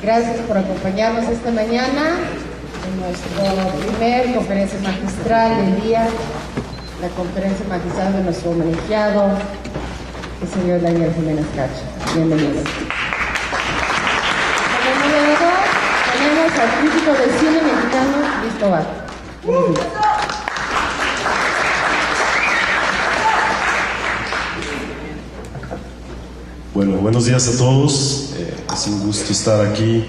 Gracias por acompañarnos esta mañana en nuestra primer conferencia magistral del día, la conferencia magistral de nuestro homenajeado, el señor Daniel Jiménez Cacho. Bienvenidos. Como moderador tenemos al crítico del cine mexicano, Luis Tobar. Bueno, buenos días a todos. Es un gusto estar aquí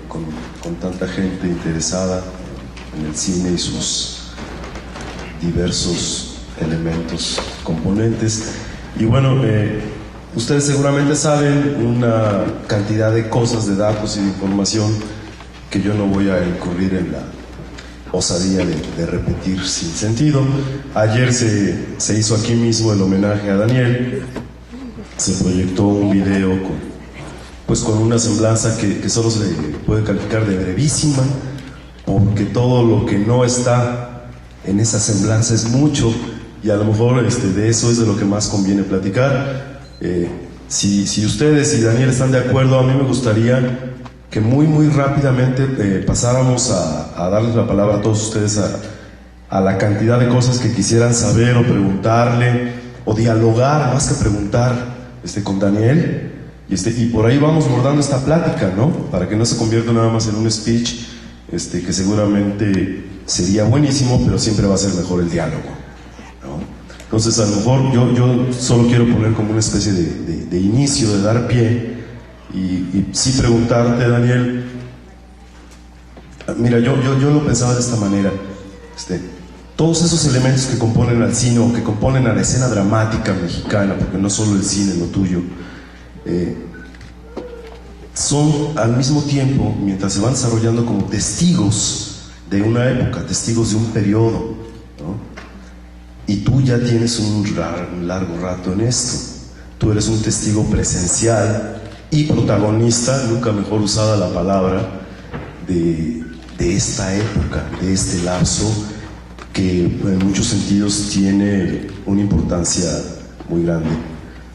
con tanta gente interesada en el cine y sus diversos elementos, componentes. Y bueno, ustedes seguramente saben una cantidad de cosas, de datos y de información que yo no voy a incurrir en la osadía de repetir sin sentido. Ayer se hizo aquí mismo el homenaje a Daniel. Se proyectó un video con una semblanza que solo se puede calificar de brevísima, porque todo lo que no está en esa semblanza es mucho, y a lo mejor de eso es de lo que más conviene platicar. Si ustedes y Daniel están de acuerdo, a mí me gustaría que muy rápidamente pasáramos a darles la palabra a todos ustedes a la cantidad de cosas que quisieran saber o preguntarle o dialogar, más que preguntar, con Daniel, y por ahí vamos bordando esta plática, ¿no? Para que no se convierta nada más en un speech, que seguramente sería buenísimo, pero siempre va a ser mejor el diálogo, ¿no? Entonces, a lo mejor yo solo quiero poner como una especie de inicio, de dar pie, y sí preguntarte, Daniel. Mira, yo lo pensaba de esta manera, todos esos elementos que componen al cine o que componen a la escena dramática mexicana, porque no solo el cine es lo tuyo, son al mismo tiempo, mientras se van desarrollando, como testigos de una época, testigos de un periodo, ¿no? Y tú ya tienes un largo rato en esto. Tú eres un testigo presencial y protagonista, nunca mejor usada la palabra, de esta época, de este lapso, que en muchos sentidos tiene una importancia muy grande.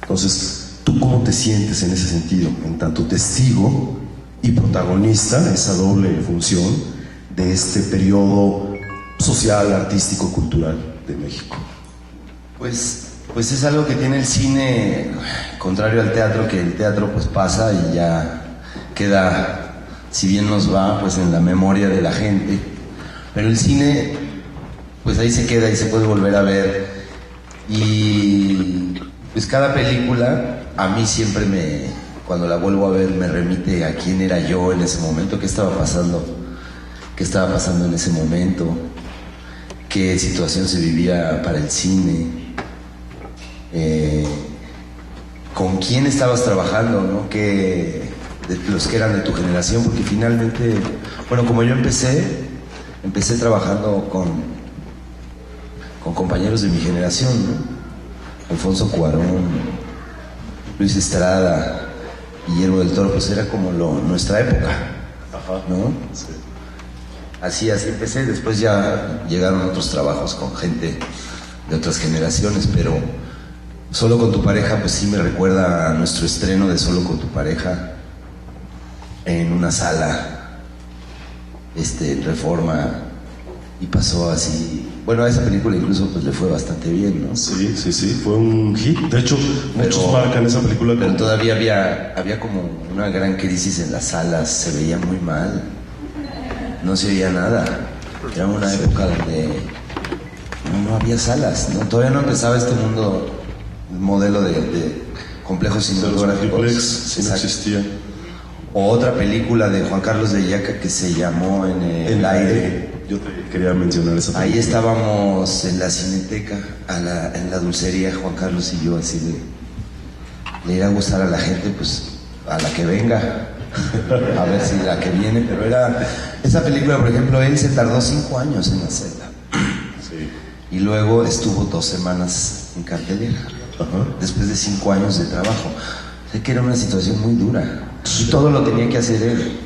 Entonces, ¿tú cómo te sientes en ese sentido, en tanto testigo y protagonista, esa doble función de este periodo social, artístico, cultural de México? Pues es algo que tiene el cine, contrario al teatro, que el teatro pues pasa y ya queda, si bien nos va, pues en la memoria de la gente, pero el cine pues ahí se queda y se puede volver a ver. Y pues cada película a mí siempre cuando la vuelvo a ver, me remite a quién era yo en ese momento, qué estaba pasando en ese momento, qué situación se vivía para el cine, con quién estabas trabajando, ¿no? De los que eran de tu generación, porque finalmente, bueno, como yo empecé trabajando con compañeros de mi generación, ¿no? Alfonso Cuarón, Luis Estrada, Guillermo del Toro, pues era como nuestra época, ¿no? Sí. Así empecé. Después ya llegaron otros trabajos con gente de otras generaciones, pero Solo con tu pareja, pues sí me recuerda a nuestro estreno de Solo con tu pareja en una sala en Reforma, y pasó así. Bueno, a esa película incluso pues le fue bastante bien, ¿no? Sí, fue un hit. De hecho, muchos marcan esa película. Pero todavía había como una gran crisis en las salas, se veía muy mal, no se oía nada. Era una época donde no había salas, ¿no? Todavía no empezaba este modelo de complejos cinematográficos. No existía. O otra película de Juan Carlos de Yaca que se llamó En el aire. Yo te quería mencionar esa película. Ahí estábamos en la Cineteca, en la dulcería, Juan Carlos y yo, así le irá a gustar a la gente, pues a la que venga, a ver si la que viene. Pero esa película, por ejemplo, él se tardó 5 años en hacerla. Sí. Y luego estuvo 2 semanas en cartelera, después de 5 años de trabajo. Sé que era una situación muy dura. Y todo lo tenía que hacer él.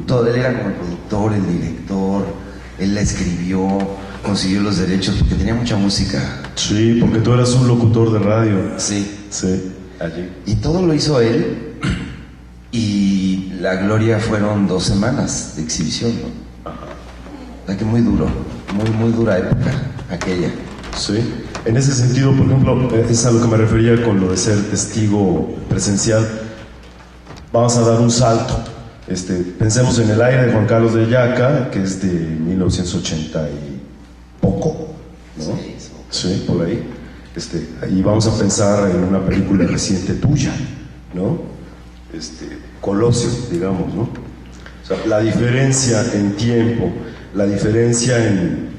Él era como el productor, el director, él la escribió, consiguió los derechos porque tenía mucha música. Sí, porque tú eras un locutor de radio. Sí. Sí, allí. Y todo lo hizo él, Y La Gloria fueron 2 semanas de exhibición, ¿no? O sea que muy duro, muy dura época aquella. Sí, en ese sentido, por ejemplo, es a lo que me refería con lo de ser testigo presencial. Vamos a dar un salto. Pensemos en El aire de Juan Carlos de Yaca, que es de 1980 y poco, ¿no? Sí, por ahí. Y vamos a pensar en una película reciente tuya, ¿no? Colosio, digamos, ¿no? O sea, la diferencia en tiempo, la diferencia en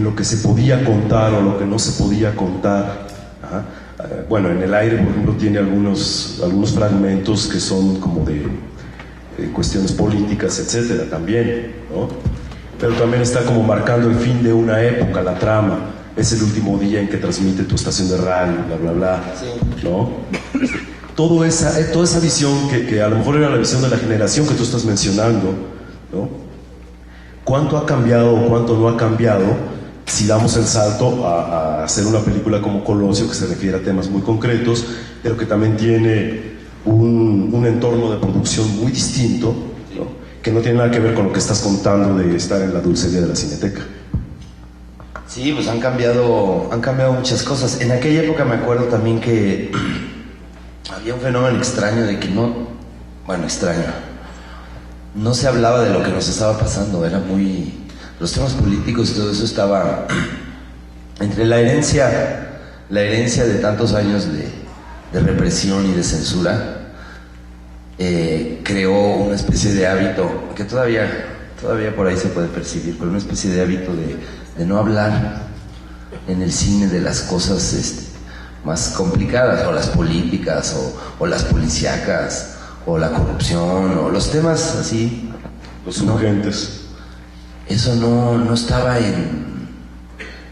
lo que se podía contar o lo que no se podía contar. Ajá. Bueno, en El aire, por ejemplo, tiene algunos fragmentos que son como de cuestiones políticas, etcétera, también, ¿no? Pero también está como marcando el fin de una época, la trama. Es el último día en que transmite tu estación de radio, bla, bla, bla, ¿no? Toda esa visión que a lo mejor era la visión de la generación que tú estás mencionando, ¿no? ¿Cuánto ha cambiado o cuánto no ha cambiado si damos el salto a hacer una película como Colosio, que se refiere a temas muy concretos, pero que también tiene un entorno de producción muy distinto, ¿no? Que no tiene nada que ver con lo que estás contando de estar en la dulcería de la Cineteca? Sí, pues han cambiado muchas cosas. En aquella época me acuerdo también que había un fenómeno extraño de que no se hablaba de lo que nos estaba pasando. Era los temas políticos y todo eso estaba entre la herencia de tantos años de represión y de censura. Creó una especie de hábito que todavía por ahí se puede percibir, pero una especie de hábito de no hablar en el cine de las cosas más complicadas, o las políticas, o las policíacas, o la corrupción, o los temas así. Los urgentes. Eso no estaba en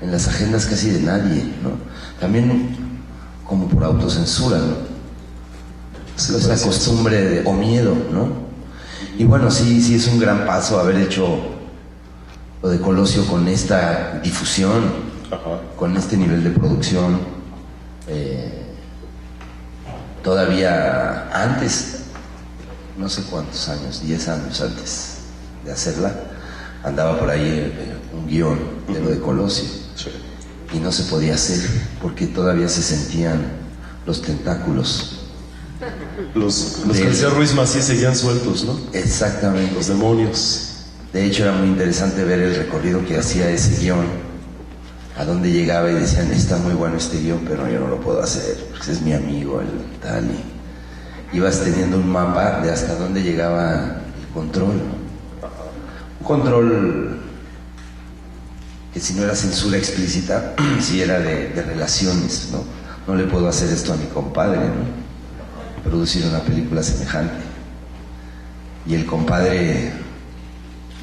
las agendas casi de nadie, ¿no? También como por autocensura, ¿no? Esa costumbre o miedo, ¿no? Y bueno, sí es un gran paso haber hecho lo de Colosio con esta difusión, ajá, con este nivel de producción. Todavía antes, no sé cuántos años, 10 años antes de hacerla, andaba por ahí un guión de lo de Colosio, sí, y no se podía hacer porque todavía se sentían los tentáculos. Los que decía Ruiz Macié seguían sueltos, ¿no? Exactamente. Los demonios. De hecho, era muy interesante ver el recorrido que hacía ese guión, a dónde llegaba y decían, está muy bueno este guión, pero yo no lo puedo hacer, porque es mi amigo, el tal, y ibas teniendo un mapa de hasta dónde llegaba el control. Un control que si no era censura explícita, si era de relaciones, ¿no? No le puedo hacer esto a mi compadre, ¿no? Producir una película semejante. Y el compadre,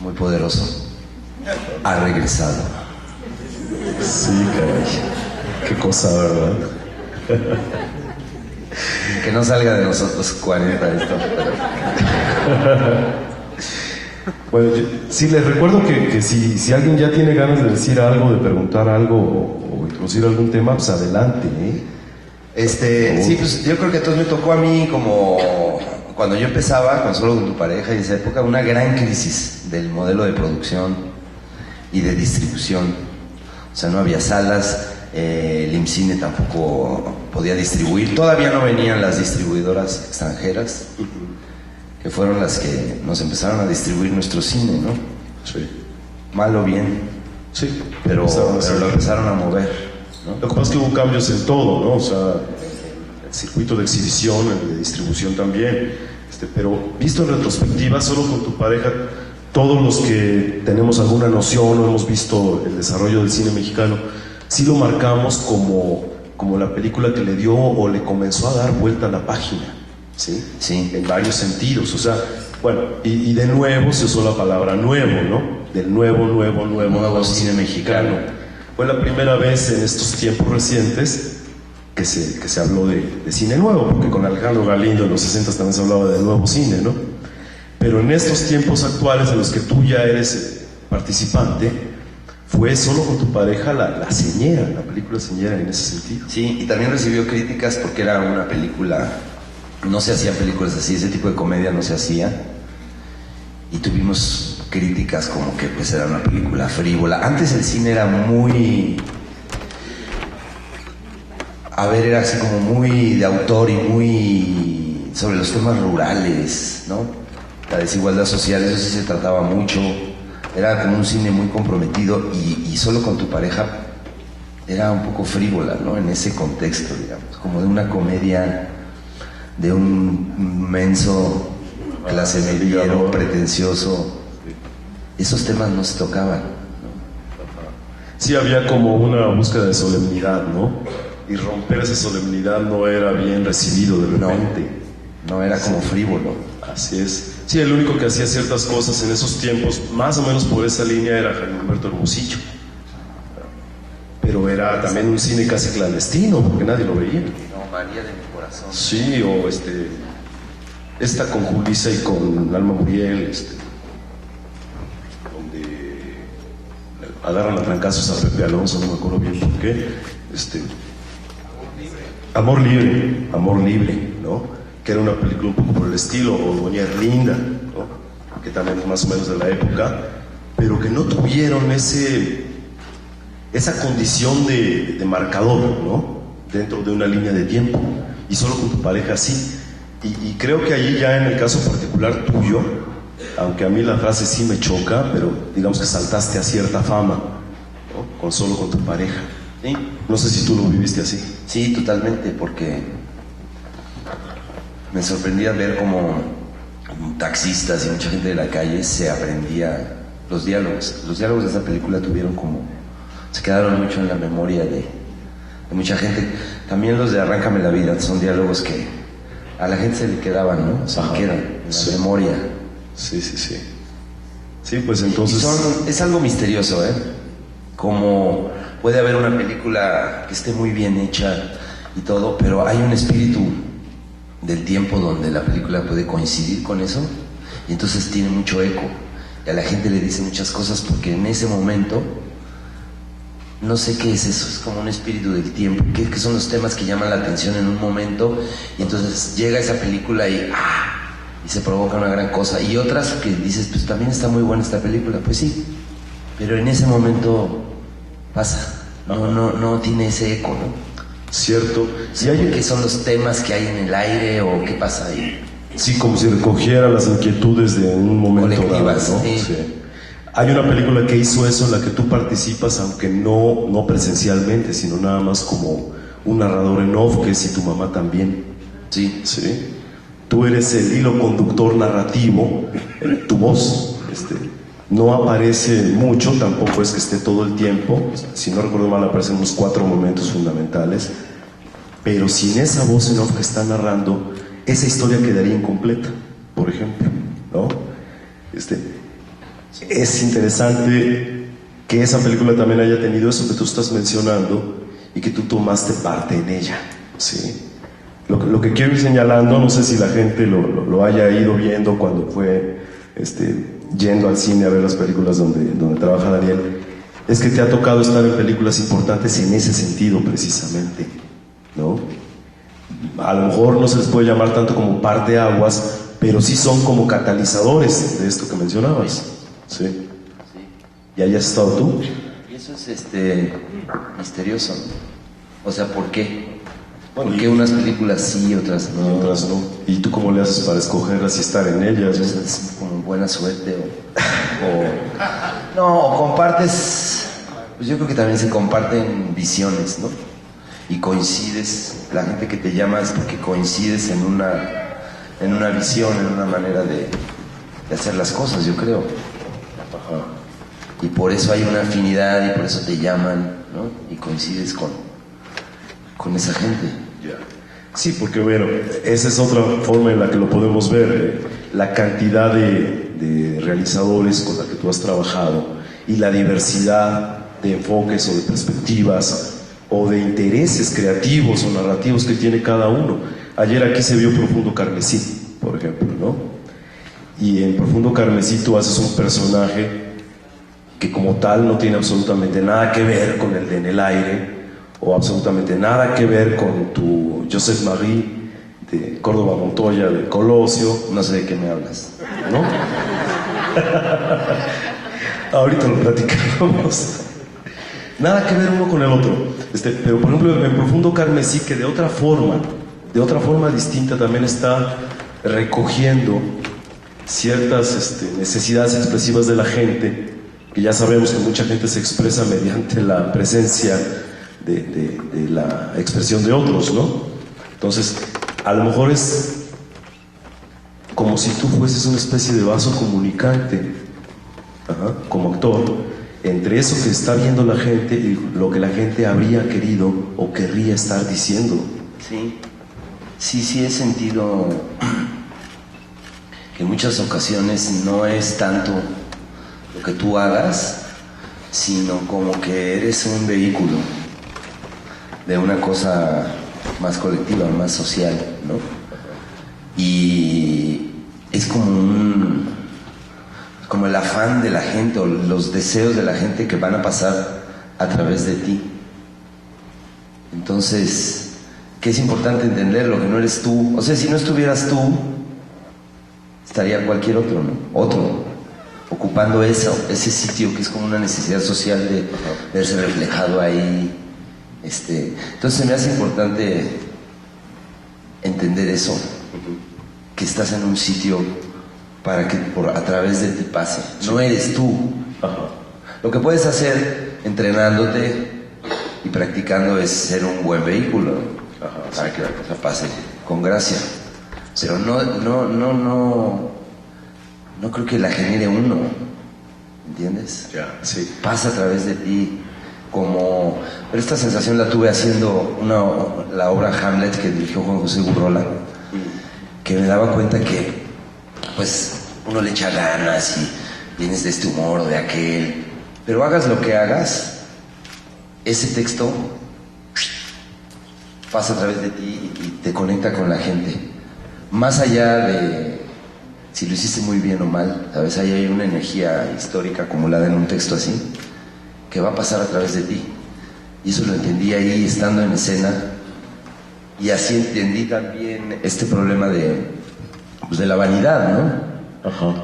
muy poderoso, ha regresado. Sí, caray. Qué cosa, ¿verdad? Que no salga de nosotros 40 esto. Bueno, sí, les recuerdo que si alguien ya tiene ganas de decir algo, de preguntar algo o introducir algún tema, pues adelante, ¿eh? Sí, pues yo creo que entonces me tocó a mí, como cuando yo empezaba con Solo con tu pareja y esa época, una gran crisis del modelo de producción y de distribución. O sea, no había salas, el IMCINE tampoco podía distribuir, todavía no venían las distribuidoras extranjeras, que fueron las que nos empezaron a distribuir nuestro cine, ¿no? Sí. Mal o bien, sí, pero lo empezaron a mover, ¿no? Lo que pasa es que hubo cambios en todo, ¿no? O sea, el circuito de exhibición, el de distribución también. Pero visto en retrospectiva, Solo con tu pareja, todos los que tenemos alguna noción o hemos visto el desarrollo del cine mexicano, sí lo marcamos como la película que le dio o le comenzó a dar vuelta a la página, ¿sí? Sí. En varios sentidos, o sea, bueno, y de nuevo se usó la palabra nuevo, ¿no? Del nuevo cine mexicano. Fue la primera vez en estos tiempos recientes que se habló de cine nuevo, porque con Alejandro Galindo en los 60 también se hablaba de nuevo cine, ¿no? Pero en estos tiempos actuales en los que tú ya eres participante, fue Solo con tu pareja la película señera en ese sentido. Sí, y también recibió críticas porque era una película no se hacían películas así, ese tipo de comedia no se hacía. Y tuvimos críticas como que pues era una película frívola. Antes el cine era muy... A ver, era así como muy de autor y muy sobre los temas rurales, ¿no? La desigualdad social, eso sí se trataba mucho. Era como un cine muy comprometido y solo con tu pareja era un poco frívola, ¿no? En ese contexto, digamos, como de una comedia de un menso clase mediero, pretencioso. Esos temas no se tocaban, ¿no? Sí, había como una búsqueda de solemnidad, ¿no? Y romper esa solemnidad no era bien recibido de repente. No era como frívolo. Así es. Sí, el único que hacía ciertas cosas en esos tiempos, más o menos por esa línea, era Jaime Humberto Hermosillo. Pero era también un cine casi clandestino, porque nadie lo veía. No, María de mi corazón. Sí, o esta con Julissa y con Alma Muriel, donde agarran a trancazos a Pepe Alonso, no me acuerdo bien por qué. Amor Libre, ¿no? Que era una película un poco por el estilo, o Doña Erlinda, ¿no? Que también es más o menos de la época, pero que no tuvieron esa condición de marcador, ¿no? Dentro de una línea de tiempo, y solo con tu pareja sí. Y creo que allí ya en el caso particular tuyo, aunque a mí la frase sí me choca, pero digamos que saltaste a cierta fama, ¿no? Solo con tu pareja. Sí. No sé si tú lo viviste así. Sí, totalmente, porque me sorprendía ver cómo taxistas y mucha gente de la calle se aprendía los diálogos. Los diálogos de esa película se quedaron mucho en la memoria de mucha gente. También los de Arráncame la vida son diálogos que a la gente se le quedaban, ¿no? Se le quedan en la memoria. Sí. Sí, pues entonces... Es algo misterioso, ¿eh? Como puede haber una película que esté muy bien hecha y todo, pero hay un espíritu del tiempo donde la película puede coincidir con eso y entonces tiene mucho eco y a la gente le dice muchas cosas porque en ese momento no sé qué es eso, es como un espíritu del tiempo, que son los temas que llaman la atención en un momento y entonces llega esa película y se provoca una gran cosa, y otras que dices, pues también está muy buena esta película, pues sí, pero en ese momento pasa, no tiene ese eco, ¿no? Cierto. Sí, ¿qué son los temas que hay en el aire o qué pasa ahí? Sí, como si recogiera las inquietudes de un momento colectivas, dado, ¿no? Sí. Hay una película que hizo eso en la que tú participas, aunque no presencialmente, sino nada más como un narrador en off, que es Y tu mamá también. Sí. Tú eres el hilo conductor narrativo, tu voz. No aparece mucho, tampoco es que esté todo el tiempo. Si no recuerdo mal, aparecen unos 4 momentos fundamentales. Pero sin esa voz en off que está narrando, esa historia quedaría incompleta, por ejemplo, ¿no? Es interesante que esa película también haya tenido eso que tú estás mencionando y que tú tomaste parte en ella, ¿sí? Lo que quiero ir señalando, no sé si la gente lo haya ido viendo cuando fue yendo al cine a ver las películas donde trabaja Daniel, es que te ha tocado estar en películas importantes en ese sentido precisamente, ¿no? A lo mejor no se les puede llamar tanto como parteaguas, pero sí son como catalizadores de esto que mencionabas. Sí. ¿Y ahí has estado tú? Y eso es misterioso. O sea, ¿por qué? ¿Por qué unas películas sí y otras no? Y otras no. ¿Y tú cómo le haces para escogerlas y estar en ellas? Pues es como buena suerte o compartes. Pues yo creo que también se comparten visiones, ¿no? Y coincides, la gente que te llama es porque coincides en una visión, en una manera de hacer las cosas, yo creo. Y por eso hay una afinidad y por eso te llaman, ¿no? Y coincides con esa gente. Sí, porque bueno, esa es otra forma en la que lo podemos ver, la cantidad de realizadores con la que tú has trabajado y la diversidad de enfoques o de perspectivas o de intereses creativos o narrativos que tiene cada uno. Ayer aquí se vio Profundo Carmesí, por ejemplo, ¿no? Y en Profundo Carmesí tú haces un personaje que como tal no tiene absolutamente nada que ver con el de En el aire, o absolutamente nada que ver con tu Joseph Marie de Córdoba Montoya, de Colosio. No sé de qué me hablas. ¿No? Ahorita lo platicamos. Nada que ver uno con el otro. Pero por ejemplo, en Profundo Carmesí, que de otra forma distinta también está recogiendo ciertas necesidades expresivas de la gente, que ya sabemos que mucha gente se expresa mediante la presencia de la expresión de otros, ¿no? Entonces, a lo mejor es como si tú fueses una especie de vaso comunicante, como actor, entre eso que está viendo la gente y lo que la gente habría querido o querría estar diciendo. Sí, he sentido que en muchas ocasiones no es tanto lo que tú hagas, sino como que eres un vehículo de una cosa más colectiva, más social, ¿no? Y es como el afán de la gente o los deseos de la gente que van a pasar a través de ti. Entonces, que es importante entenderlo, que no eres tú. O sea, si no estuvieras tú, estaría cualquier otro, ¿no? Otro, ocupando ese sitio que es como una necesidad social de verse reflejado ahí. Entonces se me hace importante entender eso, que estás en un sitio para que a través de ti pase. No eres tú. Lo que puedes hacer entrenándote y practicando es ser un buen vehículo para que la cosa pase con gracia. Pero no creo que la genere uno, ¿entiendes? Sí. Pasa a través de ti. Pero esta sensación la tuve haciendo la obra Hamlet que dirigió Juan José Gurrola, que me daba cuenta que pues uno le echa ganas y vienes de este humor o de aquel, pero hagas lo que hagas, ese texto pasa a través de ti y te conecta con la gente, más allá de si lo hiciste muy bien o mal, ¿sabes? Ahí hay una energía histórica acumulada en un texto así que va a pasar a través de ti, y eso lo entendí ahí estando en escena, y así entendí también este problema de la vanidad, ¿no?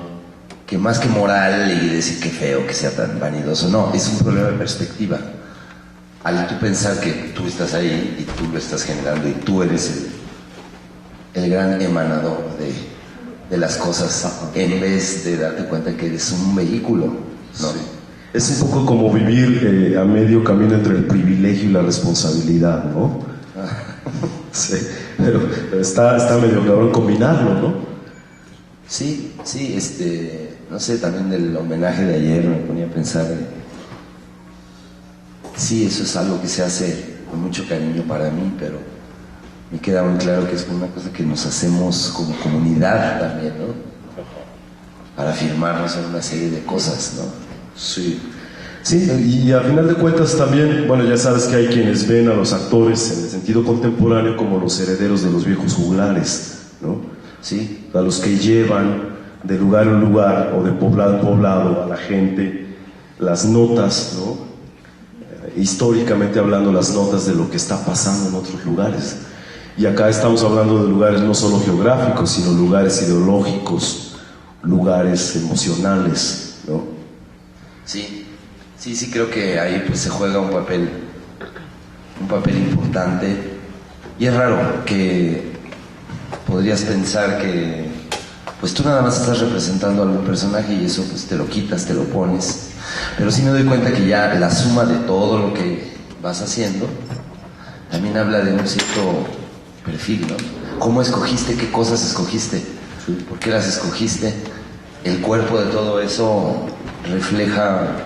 Que más que moral y decir que feo que sea tan vanidoso, no, es un problema de perspectiva. Al tú pensar que tú estás ahí y tú lo estás generando y tú eres el gran emanador de las cosas, en vez de darte cuenta que eres un vehículo, ¿no? Sí. Es un poco como vivir a medio camino entre el privilegio y la responsabilidad, ¿no? Sí, pero está medio cabrón combinarlo, ¿no? Sí, no sé, también del homenaje de ayer me ponía a pensar, sí, eso es algo que se hace con mucho cariño para mí, pero me queda muy claro que es una cosa que nos hacemos como comunidad también, ¿no? Para afirmarnos en una serie de cosas, ¿no? Sí, y a final de cuentas también, bueno, ya sabes que hay quienes ven a los actores en el sentido contemporáneo como los herederos de los viejos juglares, ¿no? Sí. A los que llevan de lugar en lugar o de poblado en poblado a la gente las notas, ¿no? Históricamente hablando, las notas de lo que está pasando en otros lugares. Y acá estamos hablando de lugares no solo geográficos, sino lugares ideológicos, lugares emocionales, ¿no? Sí, creo que ahí pues se juega un papel importante, y es raro que podrías pensar que pues tú nada más estás representando a algún personaje y eso pues te lo quitas, te lo pones, pero sí me doy cuenta que ya la suma de todo lo que vas haciendo también habla de un cierto perfil, ¿no? ¿Cómo escogiste? ¿Qué cosas escogiste? ¿Por qué las escogiste? El cuerpo de todo eso refleja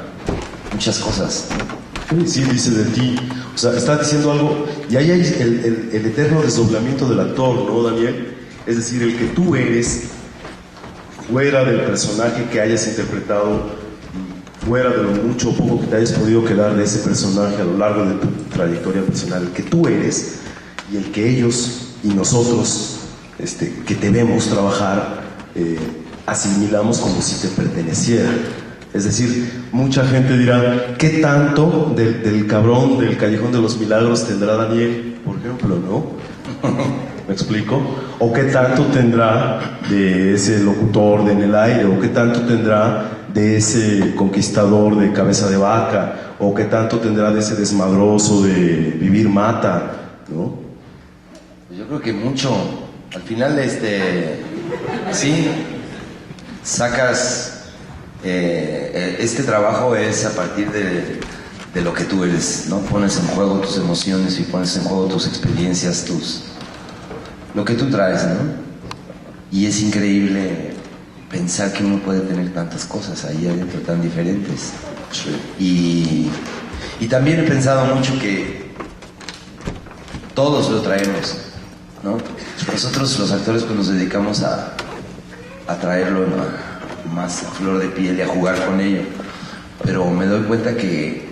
muchas cosas. Sí, dice de ti, o sea, está diciendo algo, y ahí hay el eterno desdoblamiento del actor, ¿no, Daniel? Es decir, el que tú eres, fuera del personaje que hayas interpretado, fuera de lo mucho o poco que te hayas podido quedar de ese personaje a lo largo de tu trayectoria personal, el que tú eres y el que ellos y nosotros, que te vemos trabajar, asimilamos como si te perteneciera. Es decir, mucha gente dirá, ¿qué tanto del cabrón del Callejón de los Milagros tendrá Daniel, por ejemplo, no? ¿Me explico? ¿O qué tanto tendrá de ese locutor de En el Aire? ¿O qué tanto tendrá de ese conquistador de Cabeza de Vaca? ¿O qué tanto tendrá de ese desmadroso de Vivir Mata? ¿No? Yo creo que mucho. Al final, sí, sacas... este trabajo es a partir de lo que tú eres, ¿no? Pones en juego tus emociones y pones en juego tus experiencias, lo que tú traes, ¿no? Y es increíble pensar que uno puede tener tantas cosas ahí adentro tan diferentes. Y también he pensado mucho que todos lo traemos, ¿no? Nosotros los actores pues nos dedicamos a traerlo, ¿no? Más a flor de piel y a jugar con ello, pero me doy cuenta que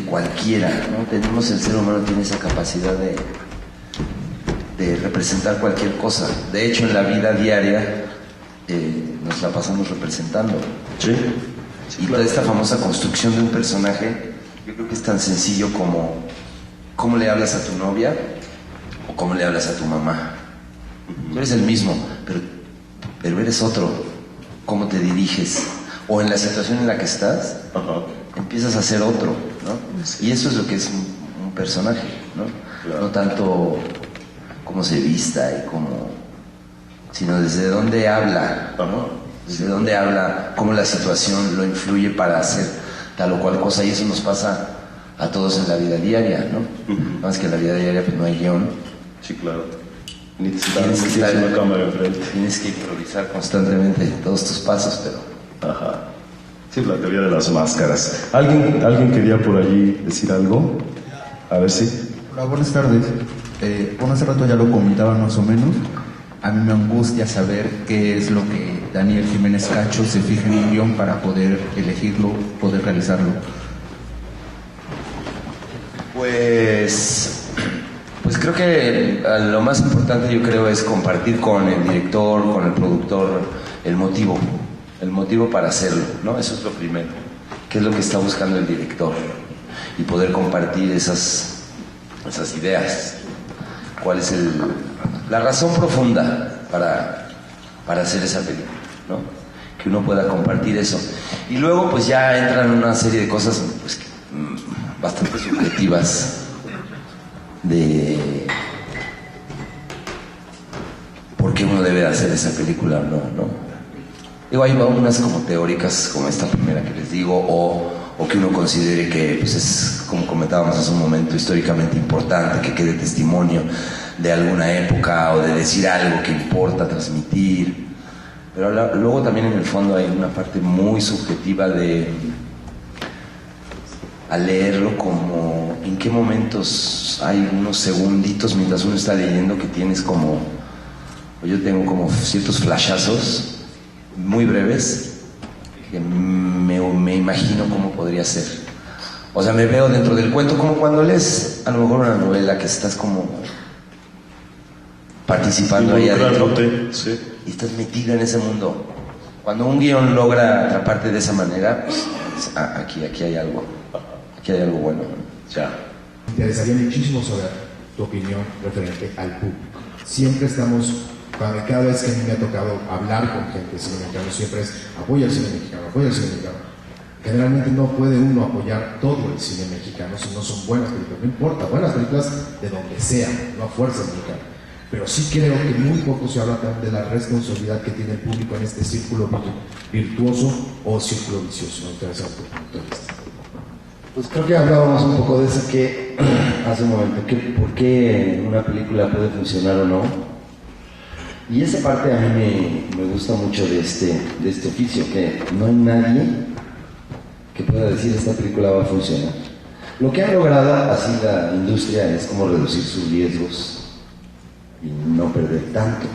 cualquiera, ¿no? El ser humano tiene esa capacidad de representar cualquier cosa. De hecho, en la vida diaria nos la pasamos representando. Sí. Y toda esta famosa construcción de un personaje, yo creo que es tan sencillo como cómo le hablas a tu novia o cómo le hablas a tu mamá. Tú eres el mismo, pero eres otro. Cómo te diriges, o en la situación en la que estás, empiezas a ser otro, ¿no? Sí. Y eso es lo que es un personaje, ¿no? Claro. No tanto cómo se vista y sino desde dónde habla, ¿no? Desde dónde habla, cómo la situación lo influye para hacer tal o cual cosa, y eso nos pasa a todos en la vida diaria, ¿no? Nada más que en la vida diaria pues no hay guión. Sí, claro. Tienes que estar una cámara enfrente. Tienes que improvisar constantemente todos tus pasos, pero... Ajá. Sí, la teoría de las máscaras. ¿Alguien quería por allí decir algo? A ver si... Hola, buenas tardes. Bueno, hace rato ya lo comentaba más o menos. A mí me angustia saber qué es lo que Daniel Jiménez Cacho se fija en un guión para poder elegirlo, poder realizarlo. Pues creo que lo más importante, yo creo, es compartir con el director, con el productor, el motivo para hacerlo, ¿no? Eso es lo primero. ¿Qué es lo que está buscando el director? Y poder compartir esas ideas. ¿Cuál es la razón profunda para hacer esa película, ¿no? Que uno pueda compartir eso. Y luego pues ya entran una serie de cosas pues, bastante subjetivas de por qué uno debe hacer esa película o no. Digo, hay unas como teóricas, como esta primera que les digo, o que uno considere que pues es, como comentábamos hace un momento, históricamente importante, que quede testimonio de alguna época o de decir algo que importa transmitir. Pero luego también en el fondo hay una parte muy subjetiva a leerlo, como en qué momentos hay unos segunditos mientras uno está leyendo que tienes como, yo tengo como ciertos flashazos muy breves que me imagino cómo podría ser. O sea, me veo dentro del cuento, como cuando lees a lo mejor una novela que estás como participando ahí adentro, sí. Y estás metido en ese mundo. Cuando un guión logra atraparte de esa manera, pues, aquí hay algo. Aquí hay algo bueno. Ya. Me interesaría muchísimo saber tu opinión referente al público. Siempre estamos, cada vez que a mí me ha tocado hablar con gente de cine mexicano, siempre es apoya el cine mexicano, apoya el cine mexicano. Generalmente no puede uno apoyar todo el cine mexicano si no son buenas películas. No importa, buenas películas de donde sea, no a fuerzas mexicanas. Pero sí creo que muy poco se habla de la responsabilidad que tiene el público en este círculo virtuoso o círculo vicioso. ¿No? Entonces, pues creo que hablábamos un poco de eso que hace un momento, por qué una película puede funcionar o no. Y esa parte a mí me gusta mucho de este oficio, que no hay nadie que pueda decir esta película va a funcionar. Lo que ha logrado así la industria es como reducir sus riesgos y no perder tanto,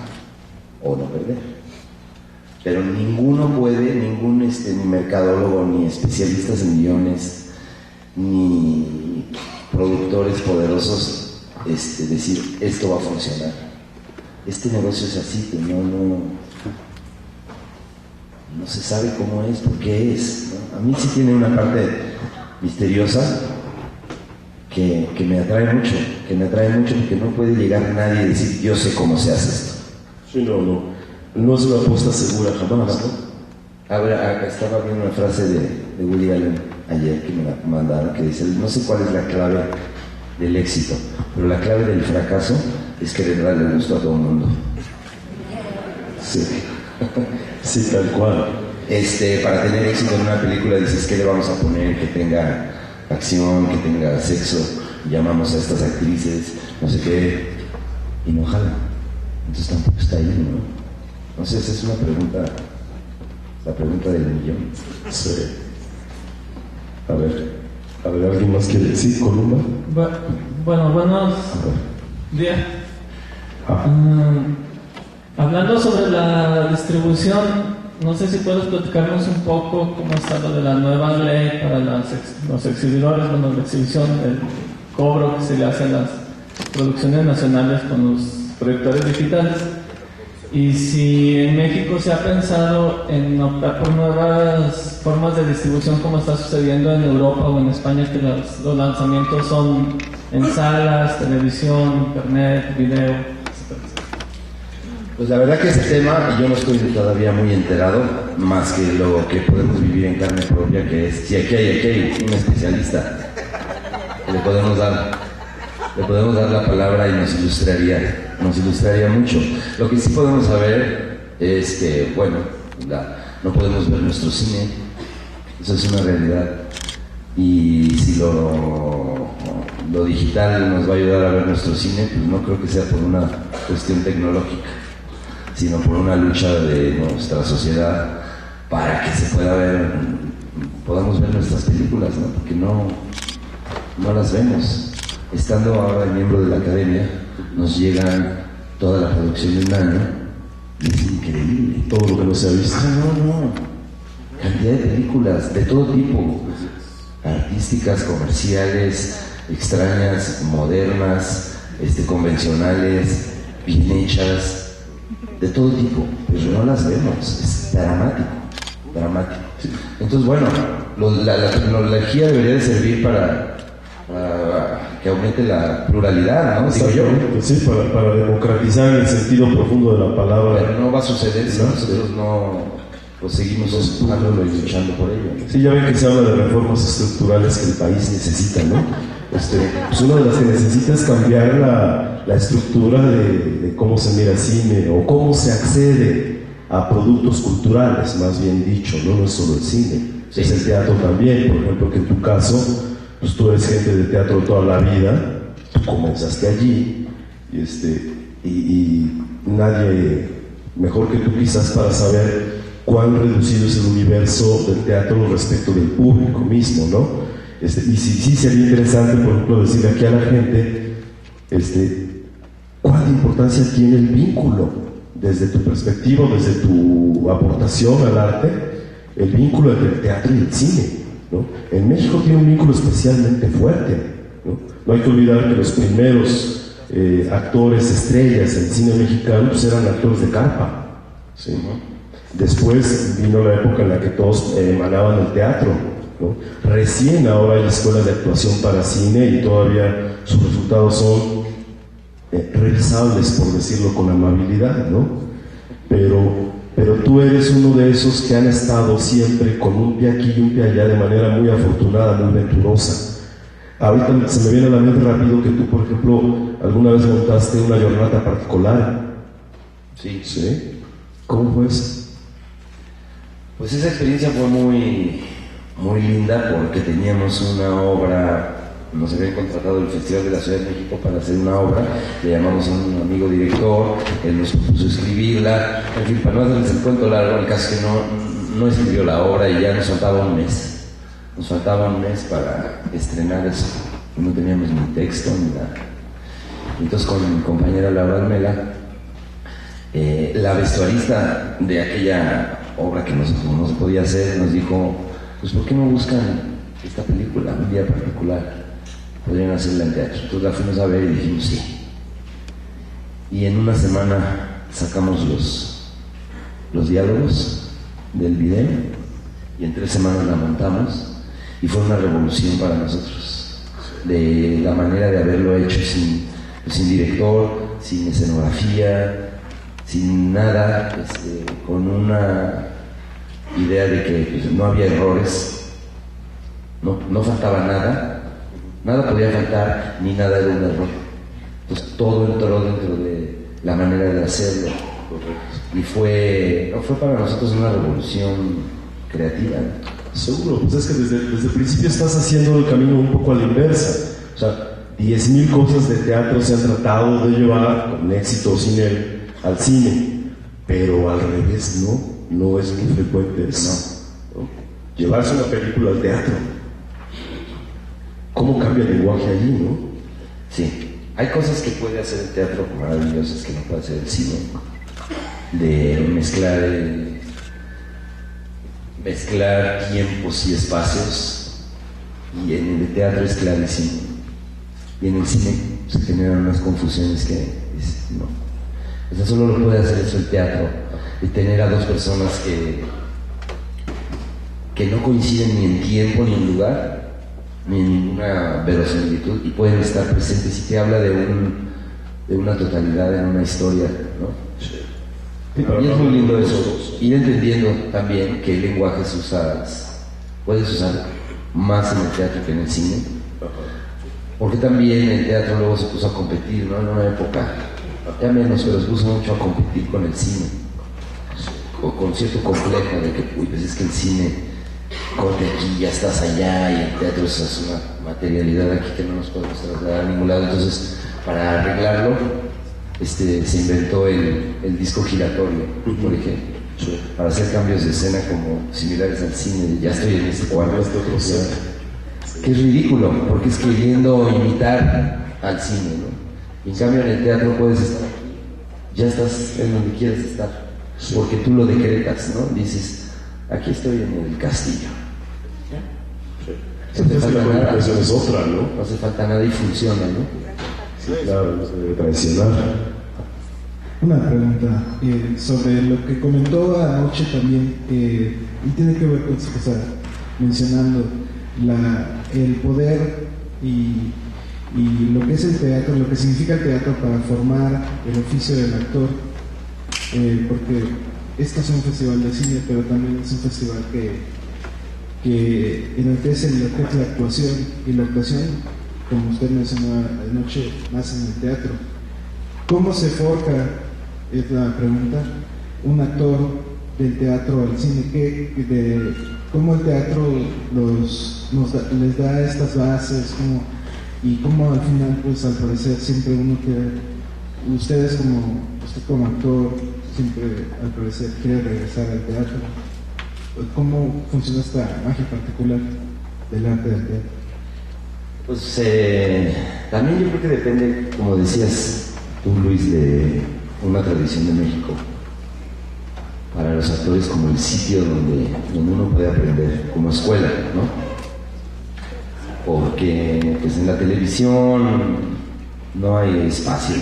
o no perder. Pero ninguno puede, ni mercadólogo, ni especialistas en guiones, ni productores poderosos decir esto va a funcionar. Este negocio es así, que no se sabe cómo es, por qué es, ¿no? A mí sí tiene una parte misteriosa, que me atrae mucho, porque no puede llegar nadie y decir, yo sé cómo se hace esto. Sí, no es una apuesta segura jamás, ¿no? A ver, acá estaba viendo una frase de Woody Allen ayer que me la mandaron, que dice, no sé cuál es la clave del éxito, pero la clave del fracaso es querer darle gusto a todo el mundo. Sí, sí, tal cual. Para tener éxito en una película dices, ¿qué le vamos a poner? Que tenga acción, que tenga sexo, llamamos a estas actrices, no sé qué, y no jala. Entonces tampoco está ahí, ¿no? No sé, esa es una pregunta, la pregunta del millón. Sí. A ver, ¿alguien más quiere decir? ¿Columba? Bueno, buenos días. Hablando sobre la distribución, no sé si puedes platicarnos un poco cómo está lo de la nueva ley para los exhibidores, la exhibición, el cobro que se le hace a las producciones nacionales con los proyectores digitales. Y si en México se ha pensado en optar por nuevas formas de distribución como está sucediendo en Europa o en España, que los lanzamientos son en salas, televisión, internet, video, etc. Pues la verdad que ese tema, yo no estoy todavía muy enterado, más que lo que podemos vivir en carne propia, que es, si aquí hay un especialista, le podemos dar la palabra y nos ilustraría mucho. Lo que sí podemos saber es que, bueno, no podemos ver nuestro cine, eso es una realidad, y si lo digital nos va a ayudar a ver nuestro cine, pues no creo que sea por una cuestión tecnológica, sino por una lucha de nuestra sociedad para que se podamos ver nuestras películas, ¿no? Porque no las vemos. Estando ahora miembro de la academia, nos llegan toda la producción de un año y es increíble. Todo lo que no se ha visto. No. Cantidad de películas de todo tipo, artísticas, comerciales, extrañas, modernas, convencionales, bien hechas, de todo tipo, pero no las vemos. Es dramático. Entonces, bueno, la tecnología debería de servir para que aumente la pluralidad, ¿no? Digo yo. Sí, para democratizar en el sentido profundo de la palabra. Pero no va a suceder si nosotros pues seguimos empujándolo y luchando por ello. Sí, ya ven que se habla de reformas estructurales que el país necesita, ¿no? Pues una de las que necesita es cambiar la estructura de cómo se mira cine o cómo se accede a productos culturales, más bien dicho, no es solo el cine, sí. Es el teatro también, por ejemplo, que en tu caso, pues tú eres gente de teatro toda la vida, tú comenzaste allí, y nadie mejor que tú quizás para saber cuán reducido es el universo del teatro respecto del público mismo, ¿no? Y sí sería interesante, por ejemplo, decirle aquí a la gente, cuál importancia tiene el vínculo, desde tu perspectiva, desde tu aportación al arte, el vínculo entre el teatro y el cine, ¿no? En México tiene un vínculo especialmente fuerte, ¿no? No hay que olvidar que los primeros actores estrellas en cine mexicano pues eran actores de carpa, ¿sí? Después vino la época en la que todos emanaban del teatro, ¿no? Recién ahora hay escuelas de actuación para cine y todavía sus resultados son revisables, por decirlo con amabilidad, ¿no? Pero tú eres uno de esos que han estado siempre con un pie aquí y un pie allá de manera muy afortunada, muy venturosa. Ahorita se me viene a la mente rápido que tú, por ejemplo, alguna vez montaste una jornada particular. Sí. ¿Sí? ¿Cómo fue eso? Pues esa experiencia fue muy linda porque teníamos una obra, nos habían contratado el Festival de la Ciudad de México para hacer una obra, le llamamos a un amigo director, él nos propuso escribirla, en fin, para no hacerles el cuento largo, el caso es que no escribió la obra y ya nos faltaba un mes para estrenar eso, no teníamos ni texto ni nada. Entonces con mi compañera Laura Almela, la vestuarista de aquella obra que no se podía hacer, nos dijo, pues ¿por qué no buscan esta película un día particular? Podrían hacerla en teatro. Entonces la fuimos a ver y dijimos sí. Y en una semana sacamos los diálogos del video y en 3 semanas la montamos y fue una revolución para nosotros. de la manera de haberlo hecho sin director, sin escenografía, sin nada, con una idea de que pues, no había errores, no faltaba nada podía faltar, ni nada era un error. Entonces todo entró dentro de la manera de hacerlo. Y fue para nosotros una revolución creativa. Seguro, pues es que desde el principio estás haciendo el camino un poco a la inversa. O sea, 10.000 cosas de teatro se han tratado de llevar con éxito o sin él al cine, pero al revés no es muy frecuente eso. ¿No? Llevarse una película al teatro. ¿Cómo cambia el lenguaje allí, no? Sí, hay cosas que puede hacer el teatro maravillosas que no puede hacer el cine, de mezclar tiempos y espacios, y en el teatro es clarísimo, y en el cine se generan unas confusiones que no. O sea, solo lo puede hacer eso el teatro, y tener a dos personas que no coinciden ni en tiempo ni en lugar, ni en ninguna verosimilitud, y pueden estar presentes, y te habla de una totalidad en una historia, ¿no? Y es muy lindo eso, ir entendiendo también qué lenguajes puedes usar más en el teatro que en el cine, porque también el teatro luego se puso a competir, ¿no? En una época, ya menos, pero se puso mucho a competir con el cine, con cierto complejo de que, pues es que el cine corte aquí, ya estás allá, y el teatro es una materialidad aquí que no nos podemos trasladar a ningún lado. Entonces, para arreglarlo, se inventó el disco giratorio, por ejemplo, para hacer cambios de escena como similares al cine. Ya estoy en este cuadro, que es ridículo, porque es queriendo imitar al cine, ¿no? Y en cambio en el teatro puedes estar aquí, ya estás en donde quieres estar, porque tú lo decretas, ¿no? Dices, aquí estoy en el castillo. No hace falta nada, es otra, ¿no? No hace falta nada y funciona, ¿no? Sí, claro, no se debe traicionar. Una pregunta sobre lo que comentó anoche también, y tiene que ver con, o sea, mencionando el poder y lo que es el teatro, lo que significa el teatro para formar el oficio del actor, porque este es un festival de cine, pero también es un festival que enaltece lo que es la actuación, y la actuación, como usted mencionó anoche, más en el teatro. ¿Cómo se forja, es la pregunta, un actor del teatro al cine? ¿Cómo el teatro les da estas bases? Y cómo al final, pues al parecer, siempre usted como actor, siempre al parecer quiere regresar al teatro? ¿Cómo funciona esta magia particular del arte del teatro? Pues también yo creo que depende, como decías tú, Luis, de una tradición de México. Para los actores, como el sitio donde uno puede aprender, como escuela, ¿no? Porque pues en la televisión no hay espacio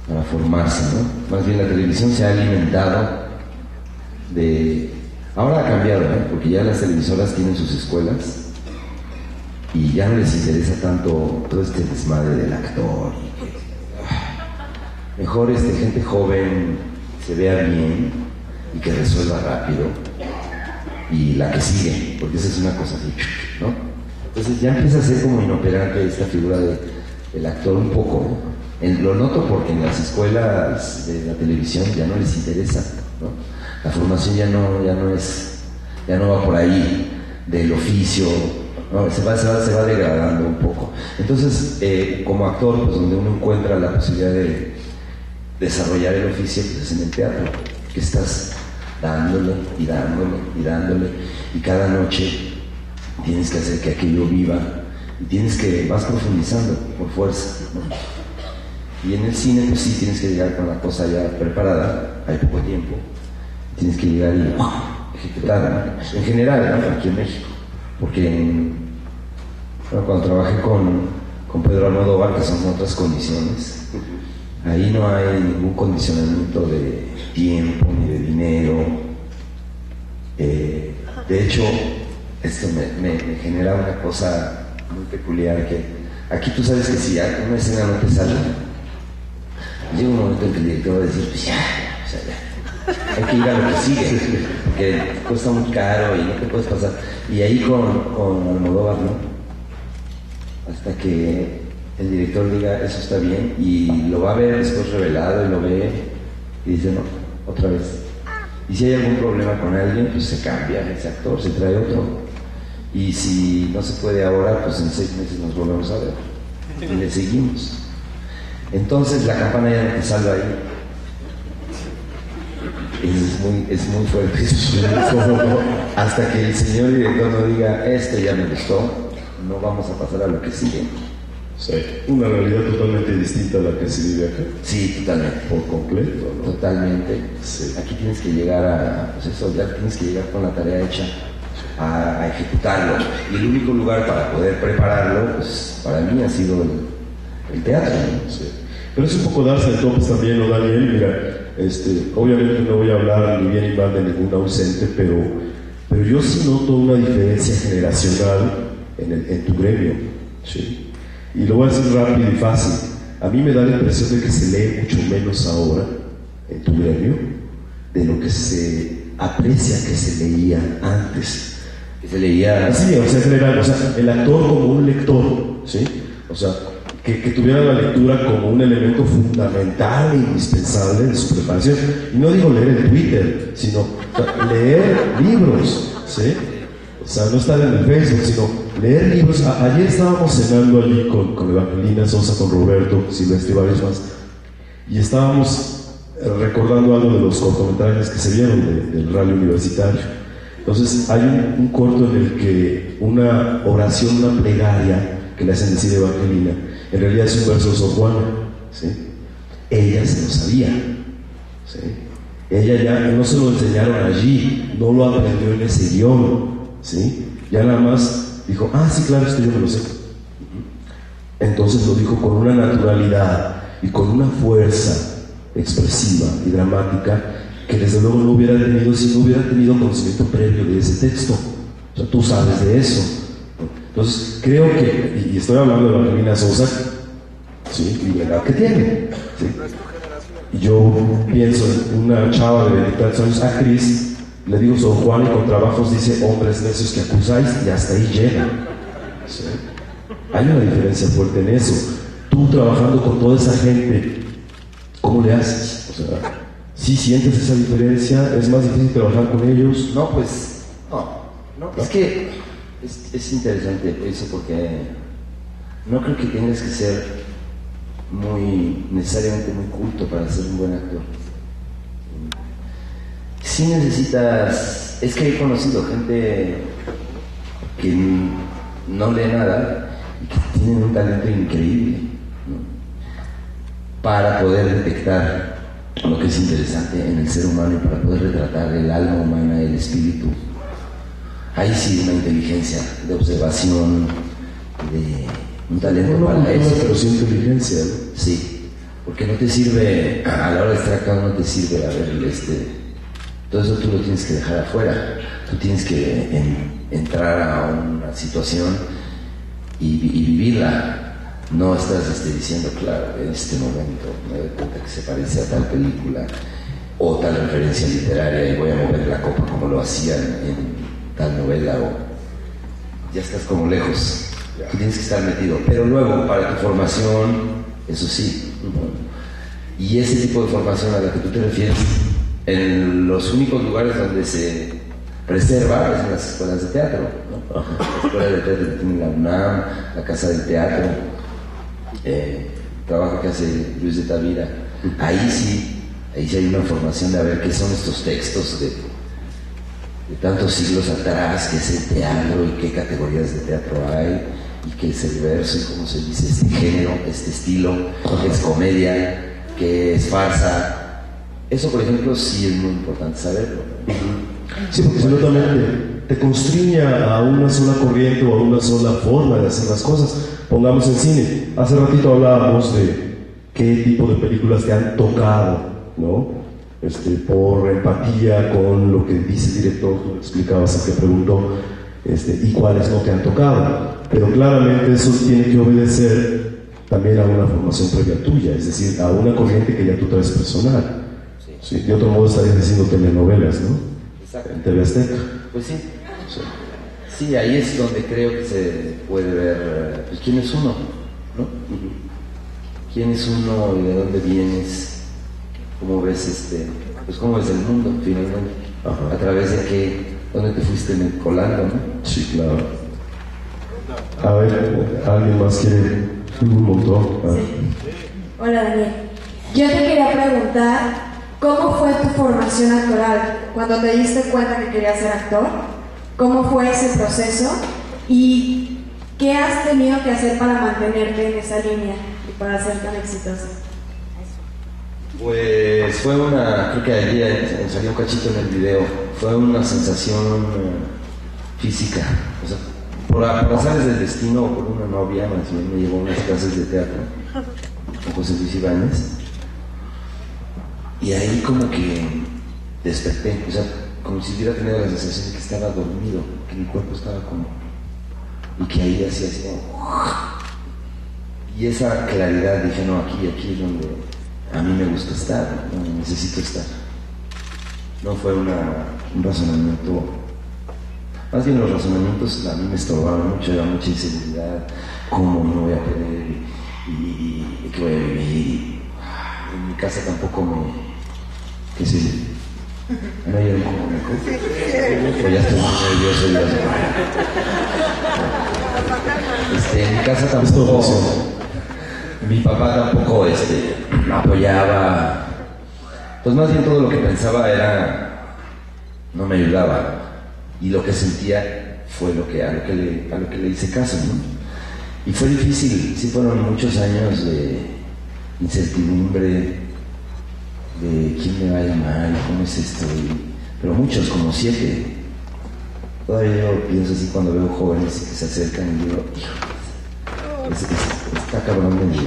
para formarse, ¿no? Más bien la televisión se ha alimentado ahora ha cambiado, ¿eh? Porque ya las televisoras tienen sus escuelas y ya no les interesa tanto todo este desmadre del actor. Mejor gente joven se vea bien y que resuelva rápido, y la que sigue, porque esa es una cosa así, ¿no? Entonces ya empieza a ser como inoperante esta figura del actor un poco, ¿no? Lo noto porque en las escuelas de la televisión ya no les interesa, ¿no? La formación ya no va por ahí del oficio, ¿no? Se va degradando un poco. Entonces, como actor, pues donde uno encuentra la posibilidad de desarrollar el oficio, pues es en el teatro, que estás dándole, y cada noche tienes que hacer que aquello viva, y vas profundizando por fuerza, ¿no? Y en el cine, pues sí, tienes que llegar con la cosa ya preparada, hay poco tiempo, tienes que llegar y ejecutar, ¿no? En general, ¿no? Aquí en México, porque cuando trabajé con Pedro Almodóvar, que son otras condiciones, ahí no hay ningún condicionamiento de tiempo ni de dinero. De hecho, esto me genera una cosa muy peculiar, que aquí tú sabes que si una escena no te sale, llega un momento en que el director va a decir, pues ya, o sea, ya, hay que ir a lo que sigue, que cuesta muy caro y no te puedes pasar. Y ahí con Almodóvar, ¿no? Hasta que el director diga, eso está bien, y lo va a ver después revelado y lo ve y dice, no, otra vez. Y si hay algún problema con alguien, pues se cambia ese actor, se trae otro. Y si no se puede ahora, pues en 6 meses nos volvemos a ver y le seguimos. Entonces la campana ya no te salva ahí. Es muy fuerte. Hasta que el señor director no diga, ya me gustó, no vamos a pasar a lo que sigue. Sí, una realidad totalmente distinta a la que se vive acá. Sí, totalmente. Por completo, ¿no? Totalmente. Sí. Aquí tienes que llegar ya tienes que llegar con la tarea hecha a ejecutarlo. Y el único lugar para poder prepararlo, pues para mí ha sido el teatro, ¿no? Sí. Pero es un poco darse el topes también, ¿no, Daniel? Mira, obviamente no voy a hablar ni bien ni mal de ningún ausente, pero yo sí noto una diferencia generacional en tu gremio, ¿sí? Y lo voy a decir rápido y fácil. A mí me da la impresión de que se lee mucho menos ahora en tu gremio de lo que se aprecia que se leía antes. Que se leía... Sí, o sea, en general, o sea, el actor como un lector, ¿sí? O sea, que tuviera la lectura como un elemento fundamental e indispensable de su preparación. Y no digo leer el Twitter, sino leer libros, ¿sí? O sea, no estar en el Facebook, sino leer libros. Ayer estábamos cenando allí con Evangelina Sosa, con Roberto Silvestre y varios más, y estábamos recordando algo de los cortometrajes que se vieron del rally universitario. Entonces hay un corto en el que una oración, una plegaria que le hacen decir a Evangelina, en realidad es un verso de Sor Juana, ¿sí? Ella se lo sabía, ¿sí? Ella ya no se lo enseñaron allí, no lo aprendió en ese guión, ¿sí? Ya nada más dijo, sí, claro, esto yo me lo sé. Entonces lo dijo con una naturalidad y con una fuerza expresiva y dramática que desde luego no hubiera tenido si no hubiera tenido conocimiento previo de ese texto. O sea, tú sabes de eso. Entonces creo que, y estoy hablando de Evangelina Sosa, ¿sí? Y la edad que tiene, ¿sí? Y yo pienso en una chava de 23 años, actriz, le digo Sor Juana y con trabajos dice hombres necios que acusáis, y hasta ahí llega, ¿sí? Hay una diferencia fuerte en eso. Tú trabajando con toda esa gente, ¿cómo le haces? O sea, ¿sí sientes esa diferencia? ¿Es más difícil trabajar con ellos? No, pues, no. Es que es interesante eso, porque no creo que tengas que ser necesariamente muy culto para ser un buen actor. Sí necesitas, es que he conocido gente que no lee nada y que tienen un talento increíble, ¿no? Para poder detectar lo que es interesante en el ser humano y para poder retratar el alma humana, el espíritu. Ahí sí una inteligencia de observación, de un talento para eso. Pero sí inteligencia, ¿no? Sí, porque no te sirve, a la hora de estar acá no te sirve, todo eso tú lo tienes que dejar afuera. Tú tienes que entrar a una situación y vivirla. No estás diciendo, claro, en este momento me doy cuenta que se parece a tal película o tal referencia literaria y voy a mover la copa como lo hacían en tal novela, o ya estás como lejos. Tú tienes que estar metido. Pero luego, para tu formación, eso sí, ¿no? Y ese tipo de formación a la que tú te refieres, en los únicos lugares donde se preserva es en las escuelas de teatro, ¿no? La escuela de teatro que tiene la UNAM, la Casa del Teatro, trabajo que hace Luis de Tavira. Ahí sí hay una formación de a ver qué son estos textos de tantos siglos atrás, qué es el teatro y qué categorías de teatro hay, y qué es el verso y cómo se dice este género, este estilo, qué es comedia, qué es farsa. Eso, por ejemplo, sí es muy importante saberlo. Sí, porque si no también te constriñe a una sola corriente o a una sola forma de hacer las cosas. Pongamos en cine. Hace ratito hablábamos de qué tipo de películas te han tocado, ¿no? Por empatía con lo que dice el director, tú explicabas a que preguntó. y cuáles no te han tocado. Pero claramente eso tiene que obedecer también a una formación previa tuya, es decir, a una corriente que ya tú traes personal. Sí, de otro modo estarías haciendo telenovelas, ¿no? Exacto. En TV Azteca. Pues sí. Sí, ahí es donde creo que se puede ver, pues, quién es uno, ¿no? Quién es uno y de dónde vienes, cómo ves pues cómo ves el mundo finalmente. Ajá. A través de qué, dónde te fuiste colando, ¿no? Sí, claro. A ver, ¿alguien más quiere? Un montón. Hola, Daniel. Yo te quería preguntar, ¿cómo fue tu formación actoral? Cuando te diste cuenta que querías ser actor, ¿cómo fue ese proceso? ¿Y qué has tenido que hacer para mantenerte en esa línea y para ser tan exitoso? Pues fue creo que allí salió un cachito en el video, fue una sensación física, o sea, por azares del destino o por una novia, más bien me llevó a unas clases de teatro con José Luis Ibáñez, y ahí como que desperté, o sea, como si hubiera tenido la sensación de que estaba dormido, que mi cuerpo estaba como, y que ahí hacía así, y esa claridad, dije, no, aquí es donde a mí me gusta estar, ¿no? Necesito estar. No fue un razonamiento, más bien los razonamientos a mí me estorbaban mucho, era mucha inseguridad, cómo no voy a poder, y qué voy a vivir. En mi casa tampoco qué sé, no hay un pues ya estoy muy nervioso, en mi casa tampoco, mi papá tampoco me apoyaba, pues más bien todo lo que pensaba no me ayudaba, y lo que sentía fue a lo que le hice caso, ¿no? Y fue difícil, sí fueron muchos años de incertidumbre, de quién me va a llamar y cómo es esto, pero muchos, como 7. Todavía yo pienso así cuando veo jóvenes que se acercan y digo, está cabrón de mí.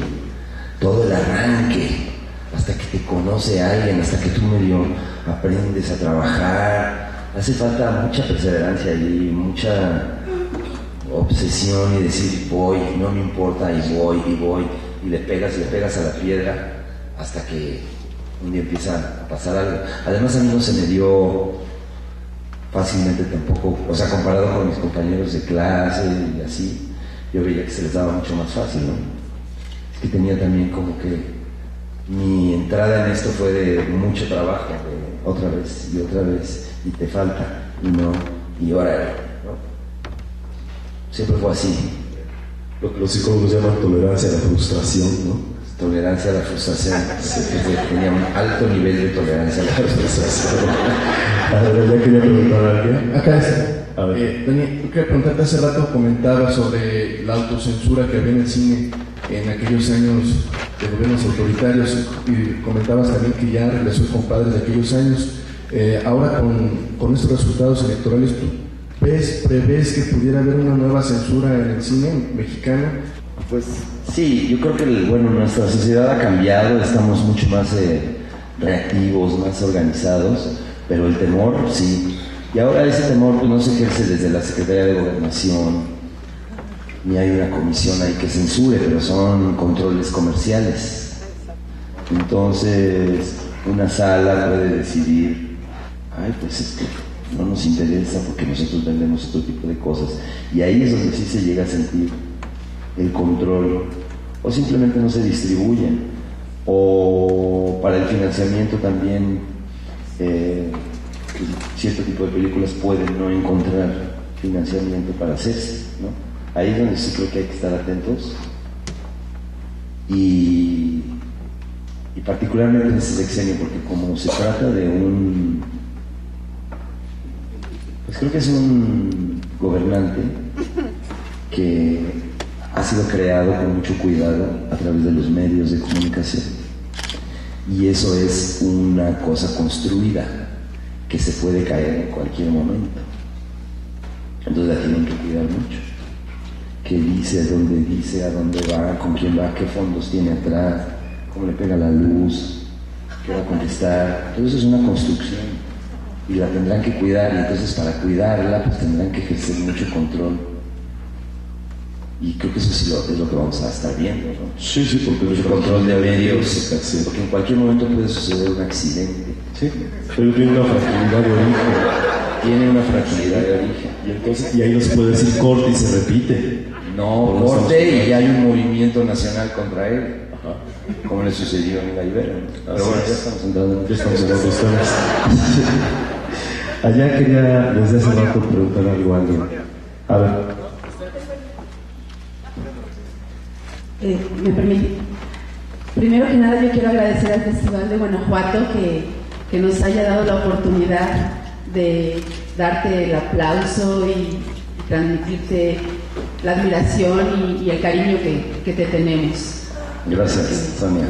Todo el arranque, hasta que te conoce alguien, hasta que tú medio aprendes a trabajar, hace falta mucha perseverancia y mucha obsesión y decir voy, no me importa, y voy, y le pegas a la piedra hasta que un día empieza a pasar algo. Además a mí no se me dio fácilmente tampoco, o sea, comparado con mis compañeros de clase y así, yo veía que se les daba mucho más fácil, ¿no? Es que tenía también como que mi entrada en esto fue de mucho trabajo, de otra vez, y te falta, y no, y órale, ¿no? Siempre fue así. Lo que los psicólogos llaman tolerancia a la frustración, ¿no? Tolerancia a la frustración. Tenía un alto nivel de tolerancia a la frustración. A ver, ya quería preguntar a alguien. Acá está. Daniel, yo quería preguntarte, hace rato comentabas sobre la autocensura que había en el cine en aquellos años de gobiernos autoritarios, y comentabas también que ya regresó con padres de aquellos años. Ahora con estos resultados electorales, ¿tú prevés que pudiera haber una nueva censura en el cine mexicano? Pues sí, yo creo que nuestra sociedad ha cambiado, estamos mucho más reactivos, más organizados, pero el temor sí. Y ahora ese temor pues, no se ejerce desde la Secretaría de Gobernación, ni hay una comisión ahí que censure, pero son controles comerciales. Entonces, una sala puede decidir, pues es que no nos interesa porque nosotros vendemos otro tipo de cosas. Y ahí es donde sí se llega a sentir el control, o simplemente no se distribuyen, o para el financiamiento también cierto tipo de películas pueden no encontrar financiamiento para hacerse, ¿no? Ahí es donde sí creo que hay que estar atentos, y particularmente en este sexenio, porque como se trata de pues creo que es un gobernante que ha sido creado con mucho cuidado a través de los medios de comunicación, y eso es una cosa construida que se puede caer en cualquier momento. Entonces la tienen que cuidar mucho. ¿Qué dice? ¿A dónde va? ¿Con quién va? ¿Qué fondos tiene atrás? ¿Cómo le pega la luz? ¿Qué va a contestar? Todo eso es una construcción y la tendrán que cuidar, y entonces para cuidarla pues tendrán que ejercer mucho control. Y creo que eso sí es lo que vamos a estar viendo, ¿no? Sí, sí, porque el control de medios, porque en cualquier momento puede suceder un accidente. Sí, pero tiene una fragilidad de origen. Tiene una fragilidad de origen. Y ahí no se puede decir corte y se repite. No, corte y hay un movimiento nacional contra él. Ajá. Como le sucedió en la Ibero. Pero bueno, ya estamos entrando. Ya estamos en otros temas. Allá quería desde hace rato preguntar algo a alguien. A ver. Me permite. Primero que nada yo quiero agradecer al Festival de Guanajuato que nos haya dado la oportunidad de darte el aplauso y transmitirte la admiración y el cariño que te tenemos. Gracias, Sonia.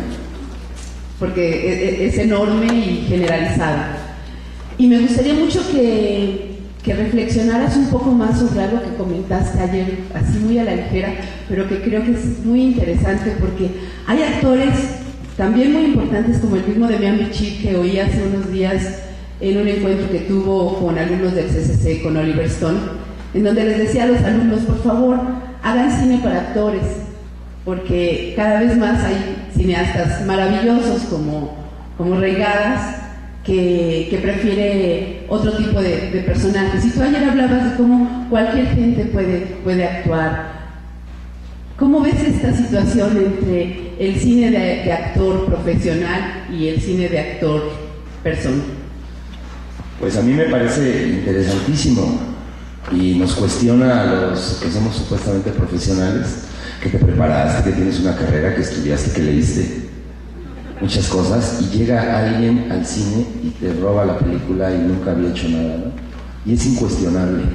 Porque es enorme y generalizado. Y me gustaría mucho que reflexionaras un poco más sobre algo que comentaste ayer, así muy a la ligera, pero que creo que es muy interesante porque hay actores también muy importantes como el mismo Demián Bichir que oí hace unos días en un encuentro que tuvo con alumnos del CCC, con Oliver Stone, en donde les decía a los alumnos, por favor, hagan cine para actores, porque cada vez más hay cineastas maravillosos como Reigadas, que prefiere otro tipo de personajes. Y tú ayer hablabas de cómo cualquier gente puede actuar. ¿Cómo ves esta situación entre el cine de actor profesional y el cine de actor persona? Pues a mí me parece interesantísimo y nos cuestiona a los que somos supuestamente profesionales, que te preparaste, que tienes una carrera, que estudiaste, que leíste muchas cosas, y llega alguien al cine y te roba la película y nunca había hecho nada, ¿no? Y es incuestionable.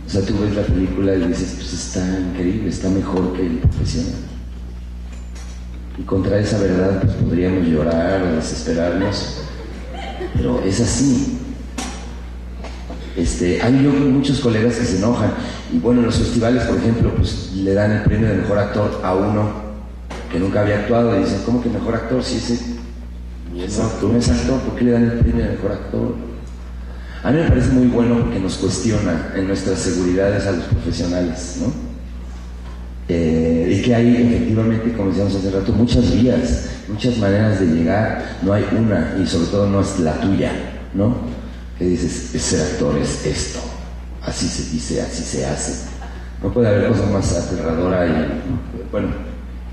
O sea, tú ves la película y dices, pues está increíble, está mejor que el profesional. Y contra esa verdad pues podríamos llorar o desesperarnos, pero es así. Hay muchos colegas que se enojan, y bueno, en los festivales, por ejemplo, pues le dan el premio de mejor actor a uno que nunca había actuado, y dicen, ¿cómo que mejor actor? Si ese no es actor, ¿por qué le dan el premio de mejor actor? A mí me parece muy bueno porque nos cuestiona en nuestras seguridades a los profesionales, ¿no? Y que hay efectivamente, como decíamos hace rato, muchas vías, muchas maneras de llegar, no hay una, y sobre todo no es la tuya, ¿no? Que dices, ser actor es esto, así se dice, así se hace. No puede haber cosa más aterradora y, bueno,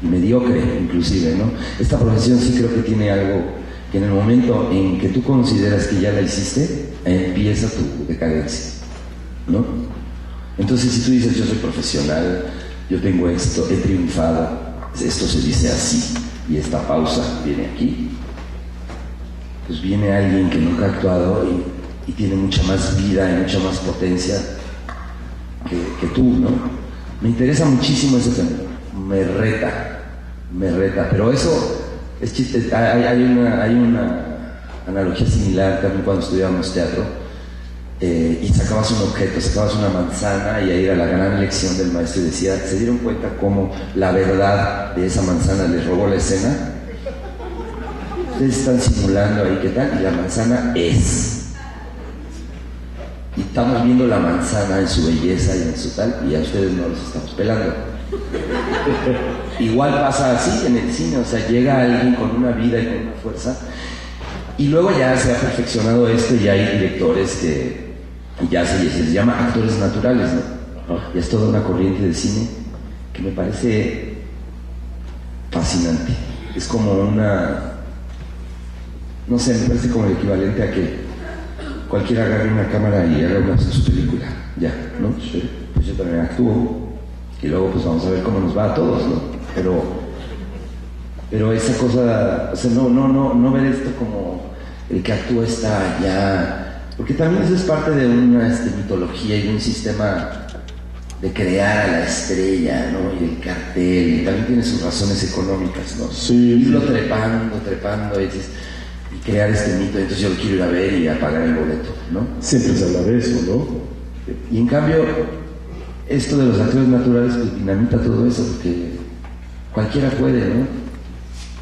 y mediocre inclusive, ¿no? Esta profesión sí creo que tiene algo que en el momento en que tú consideras que ya la hiciste, empieza tu decadencia, ¿no? Entonces si tú dices, yo soy profesional, yo tengo esto, he triunfado, esto se dice así, y esta pausa viene aquí, pues viene alguien que nunca ha actuado y tiene mucha más vida y mucha más potencia que tú, ¿no? Me interesa muchísimo ese tema, me reta, pero eso es chiste. Hay una analogía similar también cuando estudiábamos teatro, y sacabas un objeto, sacabas una manzana, y ahí era la gran lección del maestro y decía, ¿se dieron cuenta cómo la verdad de esa manzana les robó la escena? Ustedes están simulando ahí, ¿qué tal? Y la manzana es. Y estamos viendo la manzana en su belleza y en su tal, y a ustedes no los estamos pelando. Igual pasa así en el cine, o sea, llega alguien con una vida y con una fuerza, y luego ya se ha perfeccionado esto, y hay directores que ya se les llama actores naturales, ¿no? Ya es toda una corriente de cine que me parece fascinante. Es como no sé, me parece como el equivalente a que cualquiera agarre una cámara y haga su película, ya, ¿no? Pues yo también actúo, y luego pues vamos a ver cómo nos va a todos, ¿no? Pero esa cosa, o sea, no ver esto como el que actúa está allá, porque también eso es parte de una mitología y de un sistema de crear a la estrella, ¿no? Y el cartel, y también tiene sus razones económicas, ¿no? Sí. Irlo trepando, y crear este mito, entonces yo lo quiero ir a ver y a pagar el boleto, ¿no? Siempre se habla de eso, ¿no? Y en cambio, esto de los actores naturales pues dinamita todo eso, porque cualquiera puede, ¿no?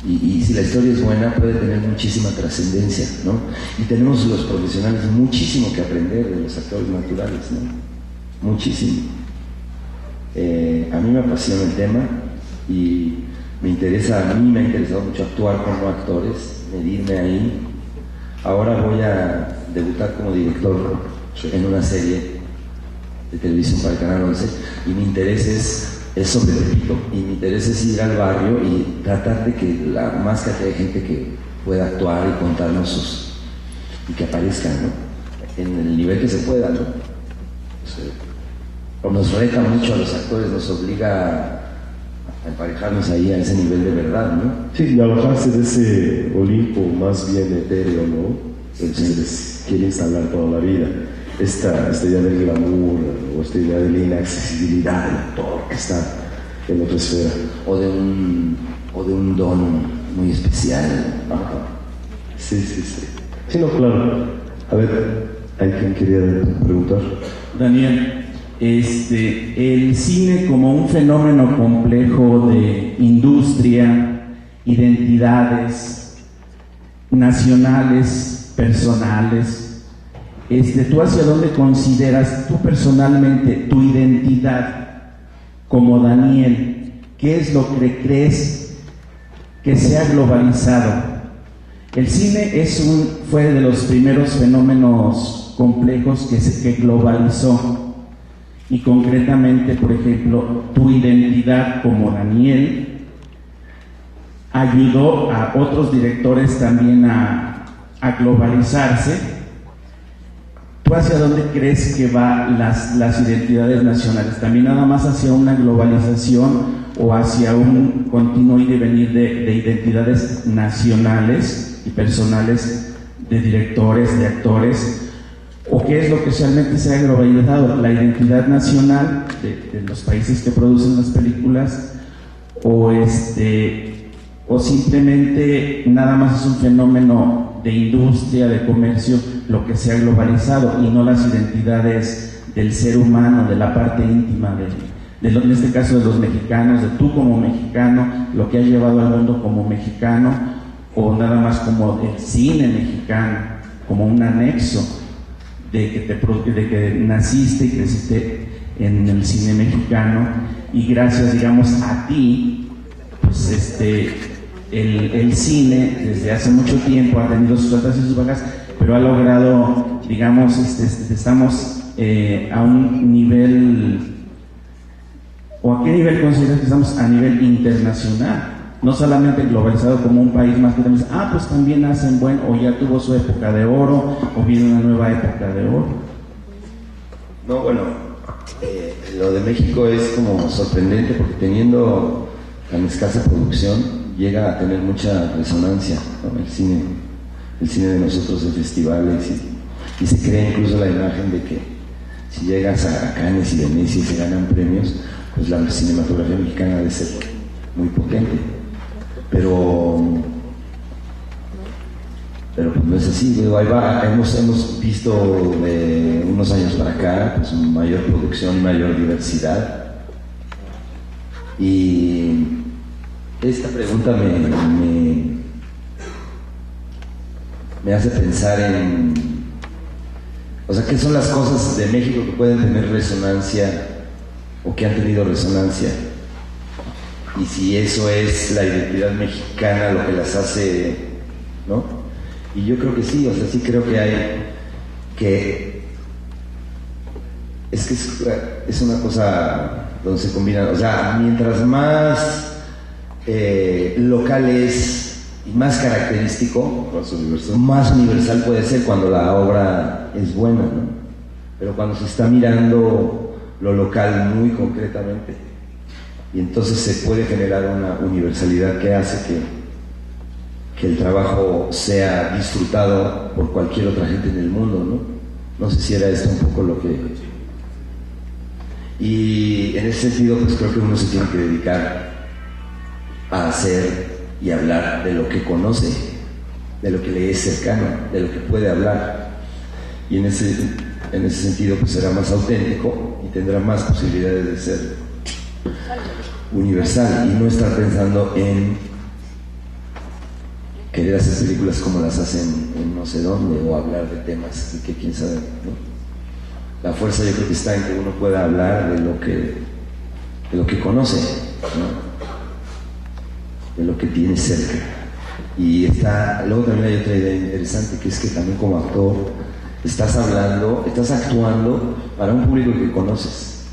Y si la historia es buena, puede tener muchísima trascendencia, ¿no? Y tenemos los profesionales muchísimo que aprender de los actores naturales, ¿no? Muchísimo. A mí me apasiona el tema y a mí me ha interesado mucho actuar como actores, medirme ahí. Ahora voy a debutar como director en una serie de televisión para el Canal 11 y mi interés es sobre Tepito, y mi interés es ir al barrio y tratar de que la más cantidad de gente que pueda actuar y contarnos y que aparezcan, ¿no? En el nivel que se pueda, ¿no? Nos reta mucho a los actores, nos obliga a emparejarnos ahí a ese nivel de verdad, ¿no? Sí, y alejarse de ese Olimpo más bien etéreo, ¿no? El que se les quiere instalar toda la vida. Esta idea del glamour o esta idea de la inaccesibilidad del actor que está en otra esfera. O de un don muy especial. Ajá. Sí. Sí, no, claro. A ver, ¿hay quien quería preguntar? Daniel, el cine como un fenómeno complejo de industria, identidades nacionales, personales, ¿tú hacia dónde consideras tú personalmente tu identidad como Daniel? ¿Qué es lo que crees que se ha globalizado? El cine fue de los primeros fenómenos complejos que globalizó, y concretamente, por ejemplo, tu identidad como Daniel ayudó a otros directores también a globalizarse. ¿Tú hacia dónde crees que van las identidades nacionales? ¿También nada más hacia una globalización o hacia un continuo ir y venir de identidades nacionales y personales de directores, de actores? ¿O qué es lo que realmente se ha globalizado? ¿La identidad nacional de los países que producen las películas? ¿O simplemente nada más es un fenómeno de industria, de comercio, lo que se ha globalizado, y no las identidades del ser humano, de la parte íntima, en este caso de los mexicanos, de tú como mexicano, lo que has llevado al mundo como mexicano, o nada más como el cine mexicano, como un anexo de que naciste y creciste en el cine mexicano, y gracias, digamos, a ti, pues el cine desde hace mucho tiempo ha tenido sus altas y sus bajas, pero ha logrado, digamos, estamos a un nivel, ¿o a qué nivel consideras que estamos? A nivel internacional, no solamente globalizado como un país más que también, pues también hacen o ya tuvo su época de oro, o viene una nueva época de oro. No, bueno, lo de México es como sorprendente porque teniendo tan escasa producción llega a tener mucha resonancia, ¿no? El cine de nosotros en festivales, y se crea incluso la imagen de que si llegas a Cannes y Venecia y se ganan premios, pues la cinematografía mexicana debe ser muy potente, pero pues no es así. Ahí va, hemos visto de unos años para acá pues mayor producción, mayor diversidad, y esta pregunta me hace pensar en, o sea, ¿qué son las cosas de México que pueden tener resonancia o que han tenido resonancia? Y si eso es la identidad mexicana lo que las hace, ¿no? Y yo creo que sí, o sea, sí creo que es una cosa donde se combina, o sea, mientras más local es y más característico, más universal puede ser cuando la obra es buena, ¿no? Pero cuando se está mirando lo local muy concretamente, y entonces se puede generar una universalidad que hace que el trabajo sea disfrutado por cualquier otra gente en el mundo, ¿no? No sé si era esto un poco lo que... Y en ese sentido, pues creo que uno se tiene que dedicar a hacer y hablar de lo que conoce, de lo que le es cercano, de lo que puede hablar. Y en ese sentido, pues será más auténtico y tendrá más posibilidades de ser universal y no estar pensando en querer hacer películas como las hacen en no sé dónde, o hablar de temas que quién sabe, ¿no? La fuerza yo creo que está en que uno pueda hablar de lo que conoce, ¿no? De lo que tiene cerca. Y luego también hay otra idea interesante, que es que también como actor estás actuando para un público que conoces,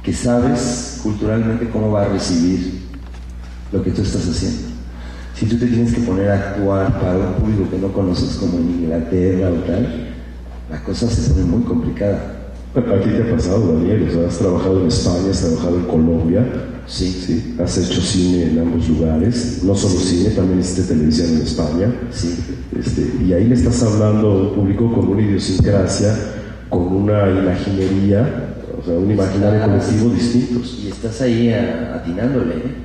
que sabes culturalmente cómo va a recibir lo que tú estás haciendo. Si tú te tienes que poner a actuar para un público que no conoces, como en Inglaterra o tal, la cosa se pone muy complicada. ¿A ti te ha pasado, Daniel? O sea, has trabajado en España, has trabajado en Colombia. Sí. Has hecho cine en ambos lugares. No solo cine, también hiciste televisión en España. Sí. Y ahí le estás hablando a un público con una idiosincrasia, con una imaginería, o sea, un imaginario colectivo distintos. Y estás ahí atinándole, ¿eh?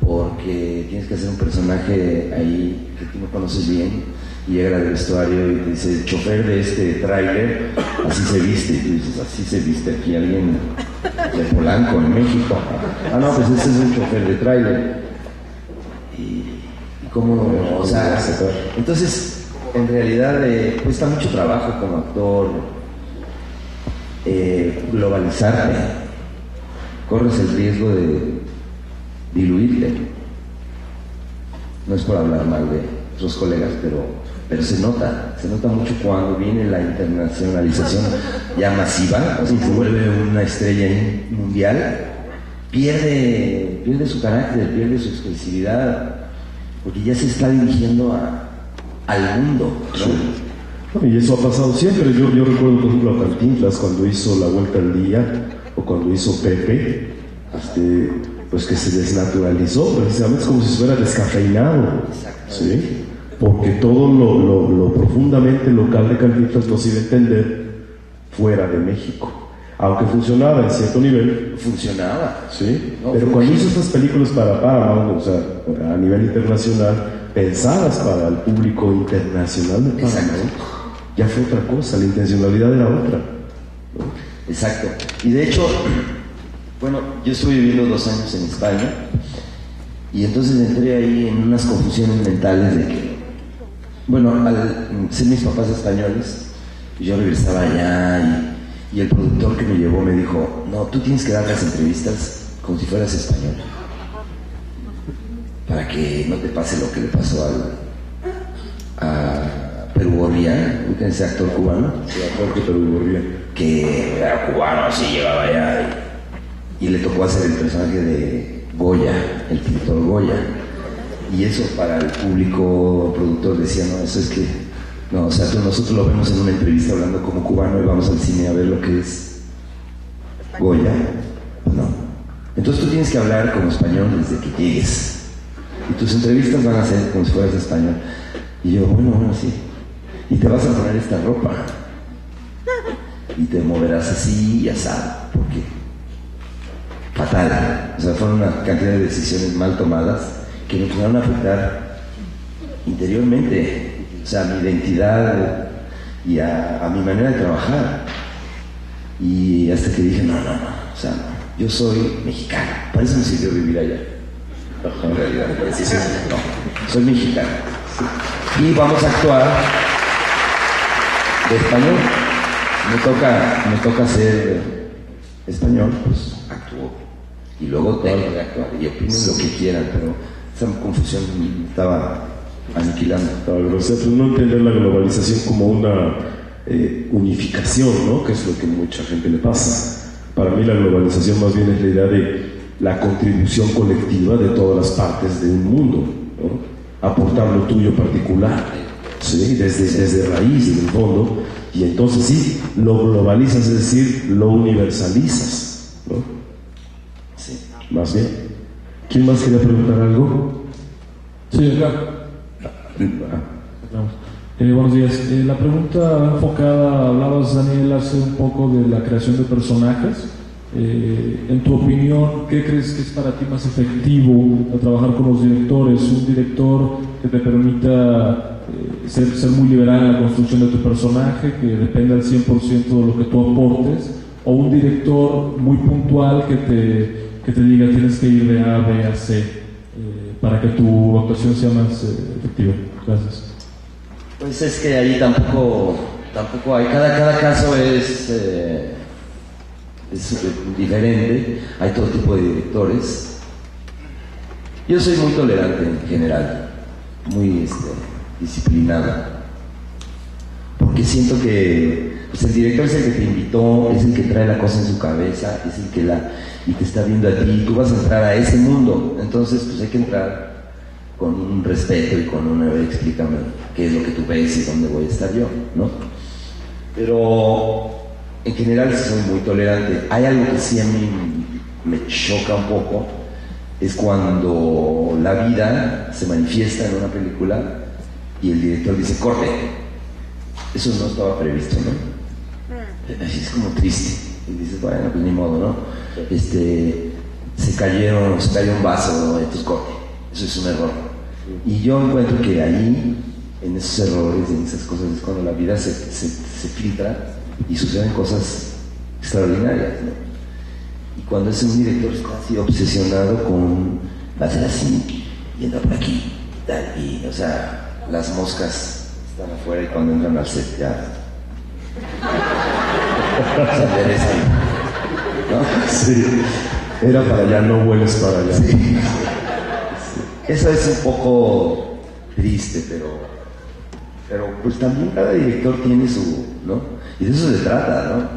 Porque tienes que hacer un personaje ahí que tú no conoces bien, y llega al vestuario y te dice: el chofer de este tráiler así se viste, y tú dices: así se viste aquí alguien de Polanco, en México. No, pues ese es un chofer de tráiler. Y cómo, o sea, entonces en realidad cuesta mucho trabajo como actor globalizarte. Corres el riesgo de diluirte. No es por hablar mal de otros colegas, pero se nota mucho cuando viene la internacionalización ya masiva, o sea, se vuelve una estrella mundial, pierde su carácter, pierde su expresividad, porque ya se está dirigiendo al mundo, ¿no? Y eso ha pasado siempre. Yo recuerdo, por ejemplo, a Cantinflas cuando hizo La Vuelta al Día, o cuando hizo Pepe, pues que se desnaturalizó, precisamente es como si se fuera descafeinado, ¿sí? Porque todo lo profundamente local de Cantinflas no se iba a entender fuera de México, aunque funcionaba en cierto nivel. Funcionaba. Sí, no, pero cuando hizo estas películas para Paramount, o sea, a nivel internacional, pensadas para el público internacional de Paramount, ya fue otra cosa, la intencionalidad era otra, ¿no? Exacto. Y de hecho, bueno, yo estuve viviendo 2 años en España, y entonces entré ahí en unas confusiones mentales de que, bueno, al ser mis papás españoles, yo regresaba allá y el productor que me llevó me dijo: no, tú tienes que dar las entrevistas como si fueras español, para que no te pase lo que le pasó a Perú Gorría, ese actor cubano, que era cubano, así llevaba allá y le tocó hacer el personaje de Goya, el pintor Goya. Y eso para el público productor decía: no, eso es que, no, o sea, nosotros lo vemos en una entrevista hablando como cubano y vamos al cine a ver lo que es Goya. No. Entonces tú tienes que hablar como español desde que llegues. Y tus entrevistas van a ser como si fueras español. Y yo, bueno, sí. Y te vas a poner esta ropa. Y te moverás así y asado. Porque fatal. O sea, fueron una cantidad de decisiones mal tomadas que me empezaron a afectar interiormente, o sea, a mi identidad y a mi manera de trabajar. Y hasta que dije: no, o sea, yo soy mexicano, para eso me sirvió vivir allá. En realidad, no, soy mexicano. Y vamos a actuar de español. Me toca ser español, pues actúo. Y luego tengo que actuar y opinen lo que quieran, pero esa confusión estaba aniquilando. O sea, pues no entender la globalización como una unificación, ¿no? Que es lo que mucha gente le pasa. Para mí la globalización más bien es la idea de la contribución colectiva de todas las partes de un mundo, ¿no? Aportar lo tuyo particular, ¿sí? Desde raíz, en el fondo, y entonces sí, lo globalizas, es decir, lo universalizas, ¿no? Sí. Más bien. ¿Quién más quería preguntar algo? Sí, claro. Buenos días. La pregunta enfocada, hablabas, Daniel, hace un poco de la creación de personajes. En tu opinión, ¿qué crees que es para ti más efectivo a trabajar con los directores? ¿Un director que te permita ser muy liberal en la construcción de tu personaje, que dependa al 100% de lo que tú aportes? ¿O un director muy puntual que te diga: tienes que ir de A, B a C? para que tu actuación sea más efectiva? Gracias. Pues es que ahí tampoco hay, cada caso es diferente, hay todo tipo de directores. Yo soy muy tolerante en general, muy disciplinado, porque siento que pues, el director es el que te invitó, es el que trae la cosa en su cabeza, es el que y te está viendo a ti, tú vas a entrar a ese mundo, entonces pues hay que entrar con un respeto y con una explícame qué es lo que tú ves y dónde voy a estar yo, ¿no? Pero en general sí soy muy tolerante. Hay algo que sí a mí me choca un poco, es cuando la vida se manifiesta en una película y el director dice corte. Eso no estaba previsto, ¿no? Así es como triste. Y dices, bueno, pues ni modo, ¿no? Se cayó un vaso, entonces corte. Eso es un error. Y yo encuentro que ahí, en esos errores, en esas cosas, es cuando la vida se filtra y suceden cosas extraordinarias, ¿no? Y cuando es un director está así obsesionado con hacer así, yendo por aquí, tal, y, o sea, las moscas están afuera y cuando entran al set ya se enderezan, ¿no? Sí, era para allá, no vueles para allá. Sí. Sí. Eso es un poco triste, pero pues también cada director tiene su, ¿no? Y de eso se trata, ¿no?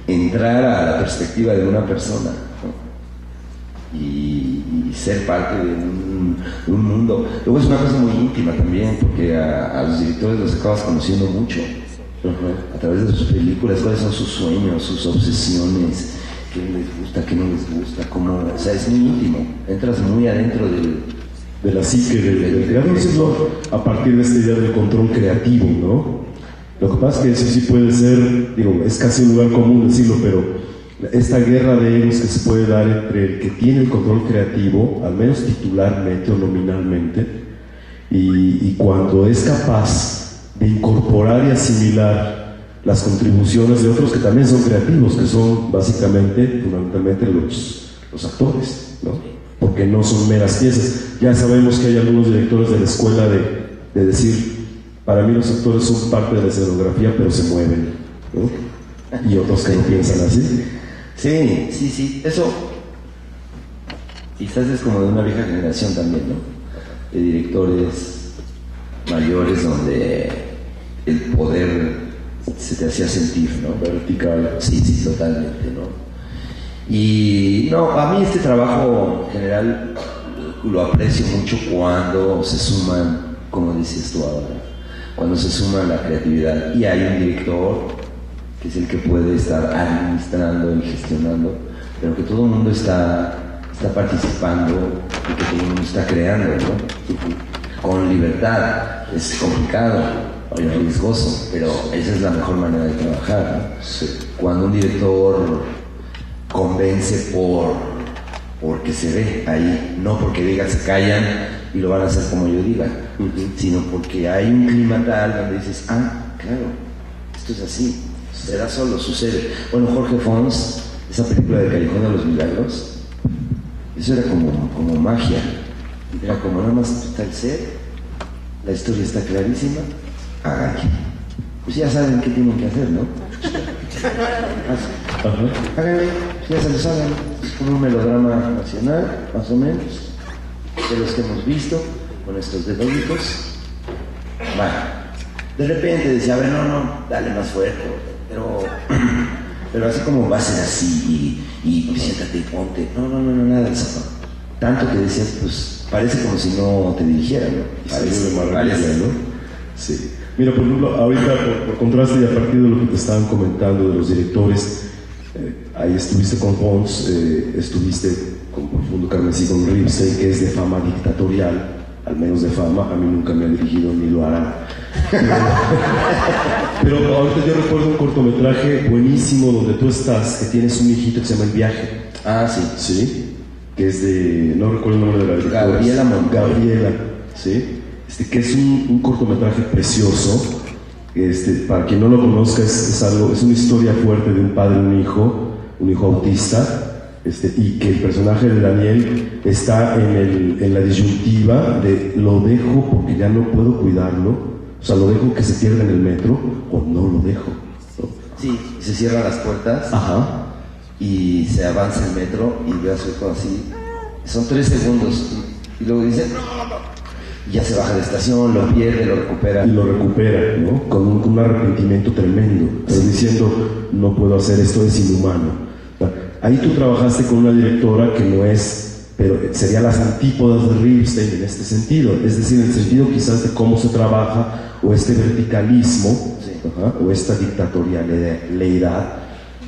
Entrar a la perspectiva de una persona, ¿no? Y ser parte de un mundo. Luego es una cosa muy íntima también, porque a los directores los acabas conociendo mucho, a través de sus películas, cuáles son sus sueños, sus obsesiones, qué les gusta, qué no les gusta, cómo, o sea, es muy íntimo, entras muy adentro de la psique del creador, a partir de esta idea del control creativo, ¿no? Lo que pasa es que eso sí puede ser, digo, es casi un lugar común decirlo, pero esta guerra de egos que se puede dar entre el que tiene el control creativo, al menos titularmente o nominalmente, y cuando es capaz de incorporar y asimilar las contribuciones de otros que también son creativos, que son básicamente, fundamentalmente los actores, ¿no? Porque no son meras piezas. Ya sabemos que hay algunos directores de la escuela de decir, para mí los actores son parte de la escenografía, pero se mueven, ¿no? Y otros que no piensan así. Sí, eso quizás es como de una vieja generación también, ¿no? De directores mayores donde el poder se te hacía sentir, ¿no? Vertical. Sí, totalmente, ¿no? Y no, a mí este trabajo en general lo aprecio mucho cuando se suman, como dices tú ahora, cuando se suma la creatividad y hay un director que es el que puede estar administrando y gestionando, pero que todo el mundo está participando y que todo el mundo está creando, ¿no? Con libertad. Es complicado, es riesgoso, pero esa es la mejor manera de trabajar, ¿no? Sí. Cuando un director convence porque se ve ahí, no porque diga se callan y lo van a hacer como yo diga, sino porque hay un clima tal donde dices, claro, esto es así, se da solo, sucede. Bueno, Jorge Fons, esa película de Callejón de los Milagros, eso era como magia, era como nada más está el set, la historia está clarísima, pues ya saben qué tienen que hacer, ¿no? Háganle, ya se los hagan, es como un melodrama nacional, más o menos, de los que hemos visto, con estos dedólicos. Bueno, de repente decía, a ver, no, dale más fuerte, pero así como va a ser así, y siéntate y ponte, no, nada de eso, no. Tanto que decías, pues, parece como si no te dirigieran, ¿no? Parece, ¿no? Sí. Mira, por ejemplo, ahorita, por contraste y a partir de lo que te estaban comentando de los directores, ahí estuviste con Fons, estuviste con Profundo Carmesí, con Ripstein, que es de fama dictatorial, al menos de fama, a mí nunca me han dirigido ni lo harán. Pero ahorita yo recuerdo un cortometraje buenísimo donde tú estás, que tienes un hijito que se llama El Viaje. Sí, que es de, no recuerdo el nombre de la directora. Gabriela, sí. Que es un cortometraje precioso. Para quien no lo conozca, es una historia fuerte de un padre y un hijo autista, y que el personaje de Daniel está en la disyuntiva de lo dejo porque ya no puedo cuidarlo, o sea, lo dejo que se pierda en el metro o no lo dejo, ¿no? Sí, se cierran las puertas. Ajá. Y se avanza el metro y ve a su hijo así. Son 3 segundos y luego dice y ya se baja de estación, lo pierde, lo recupera. Y lo recupera, ¿no? Con un arrepentimiento tremendo, pero diciendo, no puedo hacer esto, es inhumano. Ahí tú trabajaste con una directora que no es, pero sería las antípodas de Ripstein en este sentido, es decir, en el sentido quizás de cómo se trabaja, o este verticalismo, sí. O esta dictatorialidad,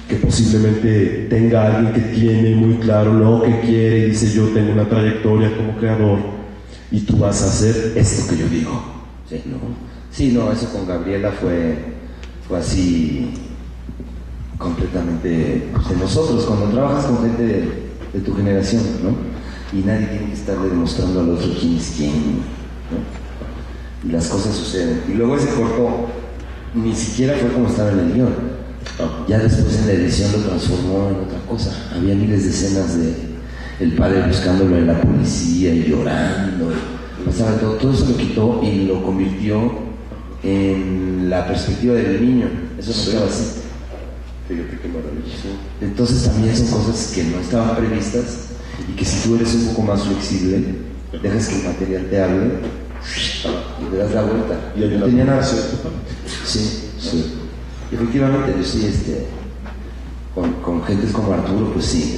que posiblemente tenga alguien que tiene muy claro lo que quiere y dice, yo tengo una trayectoria como creador y tú vas a hacer esto que yo digo. Sí, no. Sí, no, eso con Gabriela fue así completamente, pues, de nosotros, cuando trabajas con gente de tu generación, ¿no? Y nadie tiene que estarle demostrando al otro quién es quién, ¿no? Y las cosas suceden. Y luego ese corto ni siquiera fue como estaba en el guión. Ya después en la edición lo transformó en otra cosa. Había miles de escenas de el padre buscándolo en la policía y llorando. Pasaba todo eso lo quitó y lo convirtió en la perspectiva del niño. Eso no quedaba así. Fíjate qué maravilloso. Entonces también son cosas que no estaban previstas y que si tú eres un poco más flexible, dejas que el material te hable y te das la vuelta. Y hay una tenía nada. ¿cierto? Sí, sí. Efectivamente, yo sí, con gentes como Arturo, pues sí,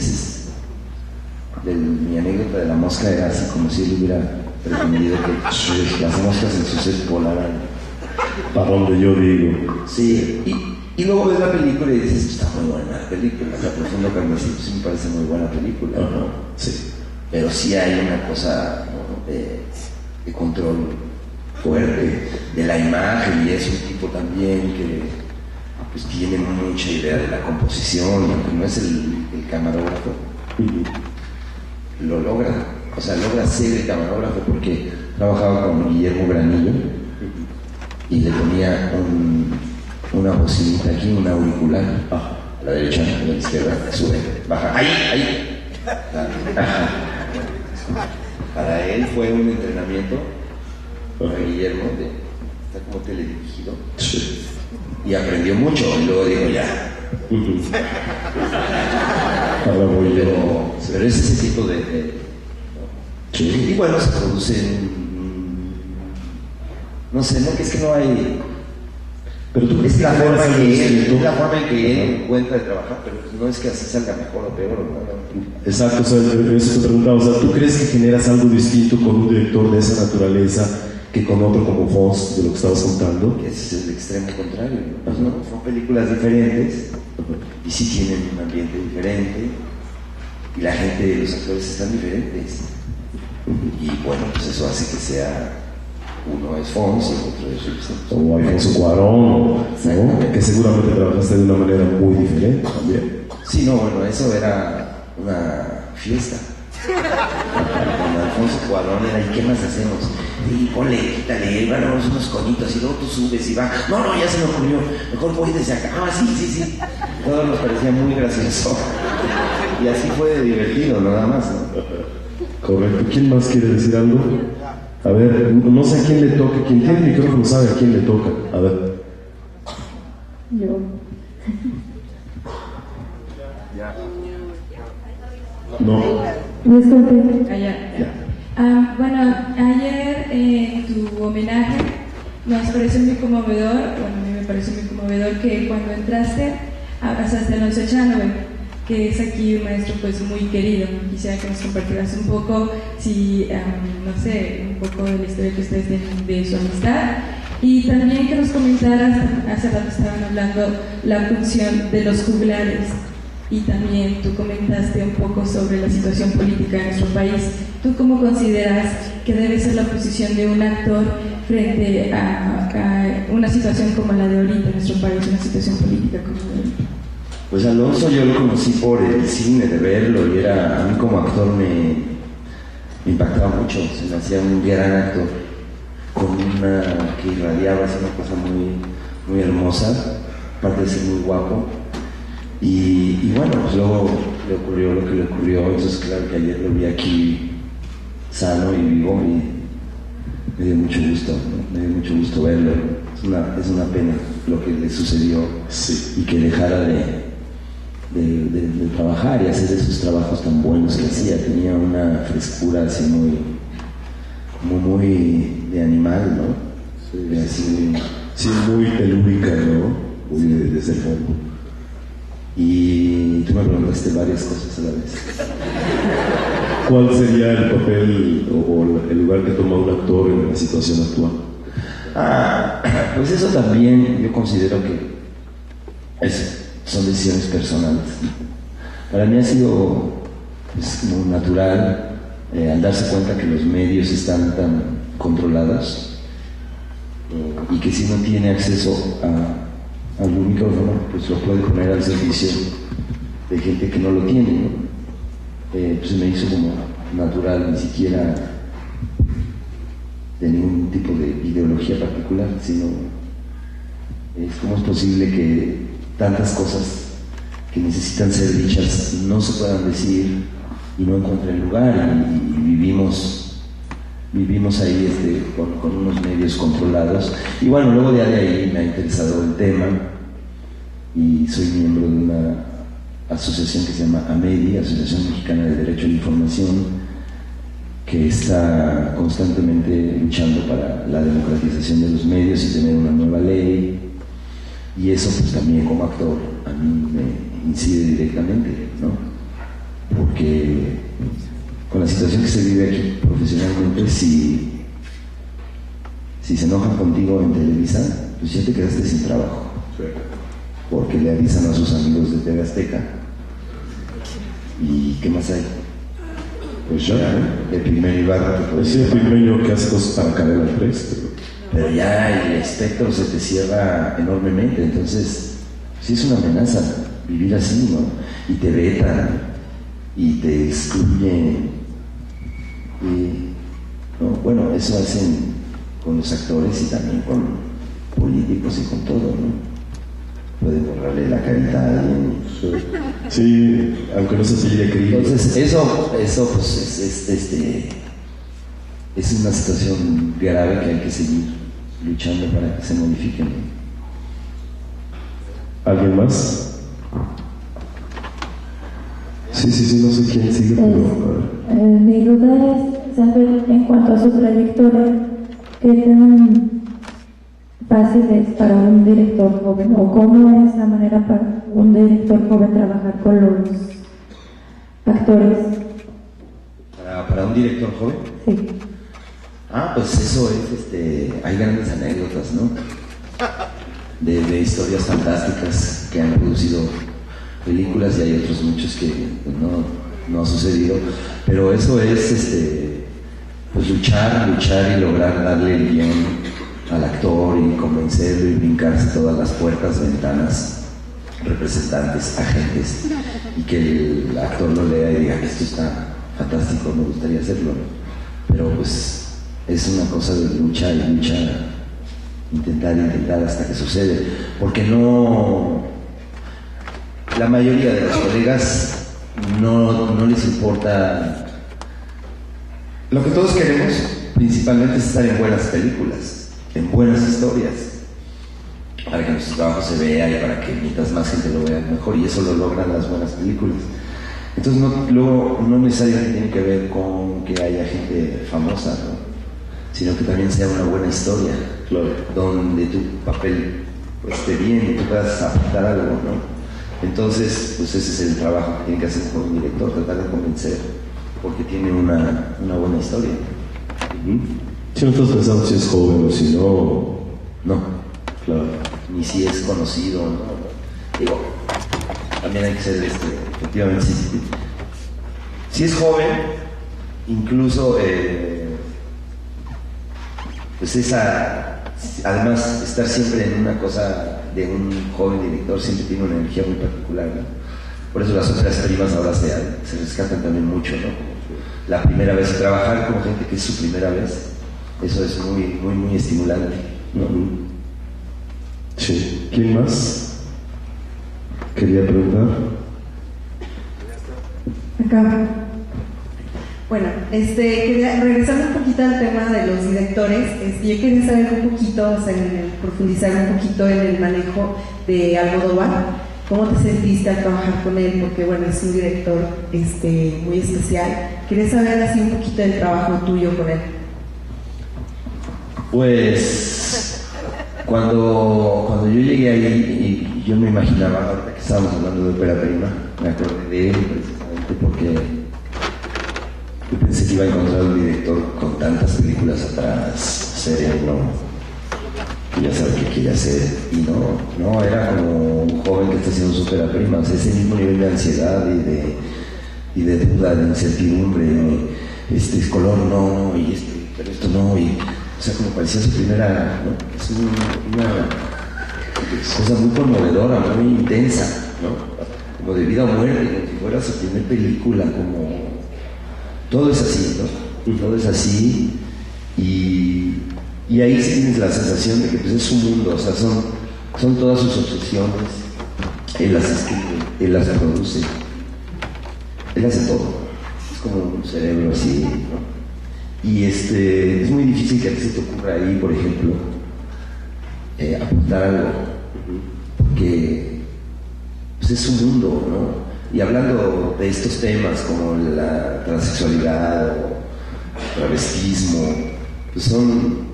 mi anécdota de la mosca era así como si él hubiera pretendido que las moscas en su set volaran para donde yo digo. Sí, y luego ves la película y dices, está muy buena la película, o sea, Profundo Carmesí, sí me parece muy buena película, ¿no? Sí. Pero sí hay una cosa, ¿no? de control fuerte de la imagen, y es un tipo también que pues tiene mucha idea de la composición, aunque no es el camarógrafo, lo logra, o sea, logra ser el camarógrafo porque trabajaba con Guillermo Granillo y le ponía una bocinita aquí, un auricular, a la derecha, a la izquierda, sube, baja, ahí. Para él fue un entrenamiento, para Guillermo, está como teledirigido. Sí. Y aprendió mucho, y luego dijo ya. Ahora voy yo. Pero es ese tipo de Sí. y bueno, se produce no sé, no, que es que no hay. Pero tú es la forma en que él encuentra de trabajar, pero no es que así salga mejor o peor, ¿no? Exacto, o sea, eso te preguntaba, o sea, ¿tú crees que generas algo distinto con un director de esa naturaleza que con otro como Fons, de lo que estabas contando? Es el extremo contrario, ¿no? Pues no, son películas diferentes y sí tienen un ambiente diferente y la gente, los actores están diferentes y bueno, pues eso hace que sea, uno es Fons y otro es Ripstein. O Alfonso Cuarón, ¿no? Que seguramente trabajaste de una manera muy diferente también. Sí, no, bueno, eso era una fiesta. Con Alfonso Cuarón era, ¿y qué más hacemos? Y ponle, quítale, vámonos unos conitos y luego tú subes y va. No, ya se me ocurrió, mejor voy desde acá. Sí. Todo nos parecía muy gracioso. Y así fue divertido, nada más, ¿no? Correcto. ¿Quién más quiere decir algo? A ver, no sé a quién le toca. Quien tiene el micrófono sabe a quién le toca. A ver. Yo. No. Disculpe. Bueno, ayer tu homenaje nos pareció muy conmovedor, bueno, a mí me pareció muy conmovedor que cuando entraste abrazaste a Alonso Echanove, que es aquí un maestro pues muy querido. Quisiera que nos compartieras un poco, si, no sé, un poco de la historia que ustedes tienen de su amistad, y también que nos comentaras, hace rato estaban hablando la función de los juglares, y también tú comentaste un poco sobre la situación política de nuestro país. ¿Tú cómo consideras que debe ser la posición de un actor frente a una situación como la de ahorita en nuestro país, una situación política como la de ahorita? Pues Alonso yo lo conocí por el cine, de verlo, y a mí como actor me impactaba mucho, se me hacía un gran actor, que irradiaba, hacía una cosa muy hermosa, aparte de ser muy guapo, y bueno, pues luego le ocurrió lo que le ocurrió. Entonces, claro que ayer lo vi aquí sano y vivo y me dio mucho gusto, ¿no? Me dio mucho gusto verlo. Es una pena lo que le sucedió, sí, y que dejara de trabajar y hacer esos trabajos tan buenos que hacía. Tenía una frescura así muy de animal, ¿no? Sí, así, sí, muy telúrica, ¿no? Muy desde el fondo. Y tú me preguntaste varias cosas a la vez. ¿Cuál sería el papel o el lugar que toma un actor en la situación actual? Pues eso también yo considero que son decisiones personales. Para mí ha sido muy natural al darse cuenta que los medios están tan controlados y que si no tiene acceso al micrófono, pues lo puede poner al servicio de gente que no lo tiene, ¿no? Pues me hizo como natural, ni siquiera de ningún tipo de ideología particular, sino cómo es posible que tantas cosas que necesitan ser dichas no se puedan decir y no encuentren lugar, y vivimos ahí con unos medios controlados. Y bueno, luego de ahí me ha interesado el tema y soy miembro de una asociación que se llama AMEDI, Asociación Mexicana de Derecho a la Información, que está constantemente luchando para la democratización de los medios y tener una nueva ley. Y eso pues también como actor a mí me incide directamente, ¿no? Porque con la situación que se vive aquí profesionalmente, si se enojan contigo en Televisa, pues ya te quedaste sin trabajo. Sí. Porque le avisan a sus amigos de TV Azteca. ¿Y qué más hay? Pues ya, el primer Ibarra. Pues sí, el primero que hace cosas para Cadena 3. Pero ya el espectro se te cierra enormemente. Entonces, sí es una amenaza vivir así, ¿no? Y te vetan y te excluyen. ¿No? Bueno, eso hacen con los actores y también con políticos y con todo, ¿no? Puede borrarle la carita a alguien. Sí, aunque no se sigue querido. Entonces, eso pues es una situación grave que hay que seguir luchando para que se modifiquen. ¿Alguien más? Sí, no sé quién sigue, pero... mi duda es saber, en cuanto a su trayectoria, qué tan fácil es para un director joven, o cómo es la manera para un director joven trabajar con los actores. ¿Para un director joven? Sí. Pues eso es, hay grandes anécdotas, ¿no? De historias fantásticas que han producido películas, y hay otros muchos que pues, no ha sucedido, pero eso es pues luchar y lograr darle el guión al actor y convencerlo y brincarse todas las puertas, ventanas, representantes, agentes, y que el actor lo lea y diga que esto está fantástico, me gustaría hacerlo, ¿no? Pero pues es una cosa de lucha y lucha, intentar hasta que sucede, porque la mayoría de los colegas no les importa. Lo que todos queremos principalmente es estar en buenas películas, en buenas historias, para que nuestro trabajo se vea y para que mientras más gente lo vea mejor, y eso lo logran las buenas películas. Entonces no necesariamente tiene que ver con que haya gente famosa, ¿no? Sino que también sea una buena historia, claro, donde tu papel esté bien y tú puedas aportar algo, ¿no? Entonces, pues ese es el trabajo que tiene que hacer un director, tratar de convencer, porque tiene una buena historia. Si no estás pensando si es joven o si no... No, claro, ni si es conocido, ¿no? Digo, también hay que ser, efectivamente, si es joven, incluso, pues además, estar siempre en una cosa de un joven director siempre tiene una energía muy particular, ¿no? Por eso las otras primas ahora se rescatan también mucho, ¿no? La primera vez, trabajar con gente que es su primera vez, eso es muy estimulante, ¿no? Sí. ¿Quién más quería preguntar? Acá. Bueno, regresando un poquito al tema de los directores, yo quería saber un poquito, o sea, profundizar un poquito en el manejo de Almodóvar. ¿Cómo te sentiste al trabajar con él? Porque bueno, es un director muy especial. Quería saber así un poquito del trabajo tuyo con él. Pues cuando yo llegué ahí, y yo me imaginaba, ahorita que estábamos hablando de ópera prima, me acordé de él precisamente porque yo pensé que iba a encontrar un director con tantas películas atrás, sereno, que ya sabe qué quiere hacer, y no, era como un joven que está haciendo su ópera prima, o sea, ese mismo nivel de ansiedad y de duda, de incertidumbre, este color no, pero esto no, o sea, como parecía su primera, ¿no? Es una cosa muy conmovedora, muy intensa, ¿no? Como de vida o muerte, como si fuera su primer película, como... Todo es así, ¿no? Todo es así, y ahí sí tienes la sensación de que pues, es su mundo, o sea, son todas sus obsesiones, él las escribe, él las produce, él hace todo, es como un cerebro así, ¿no? Y es muy difícil que a ti se te ocurra ahí, por ejemplo, apuntar algo, porque pues, es su mundo, ¿no? Y hablando de estos temas como la transexualidad o travestismo, pues es un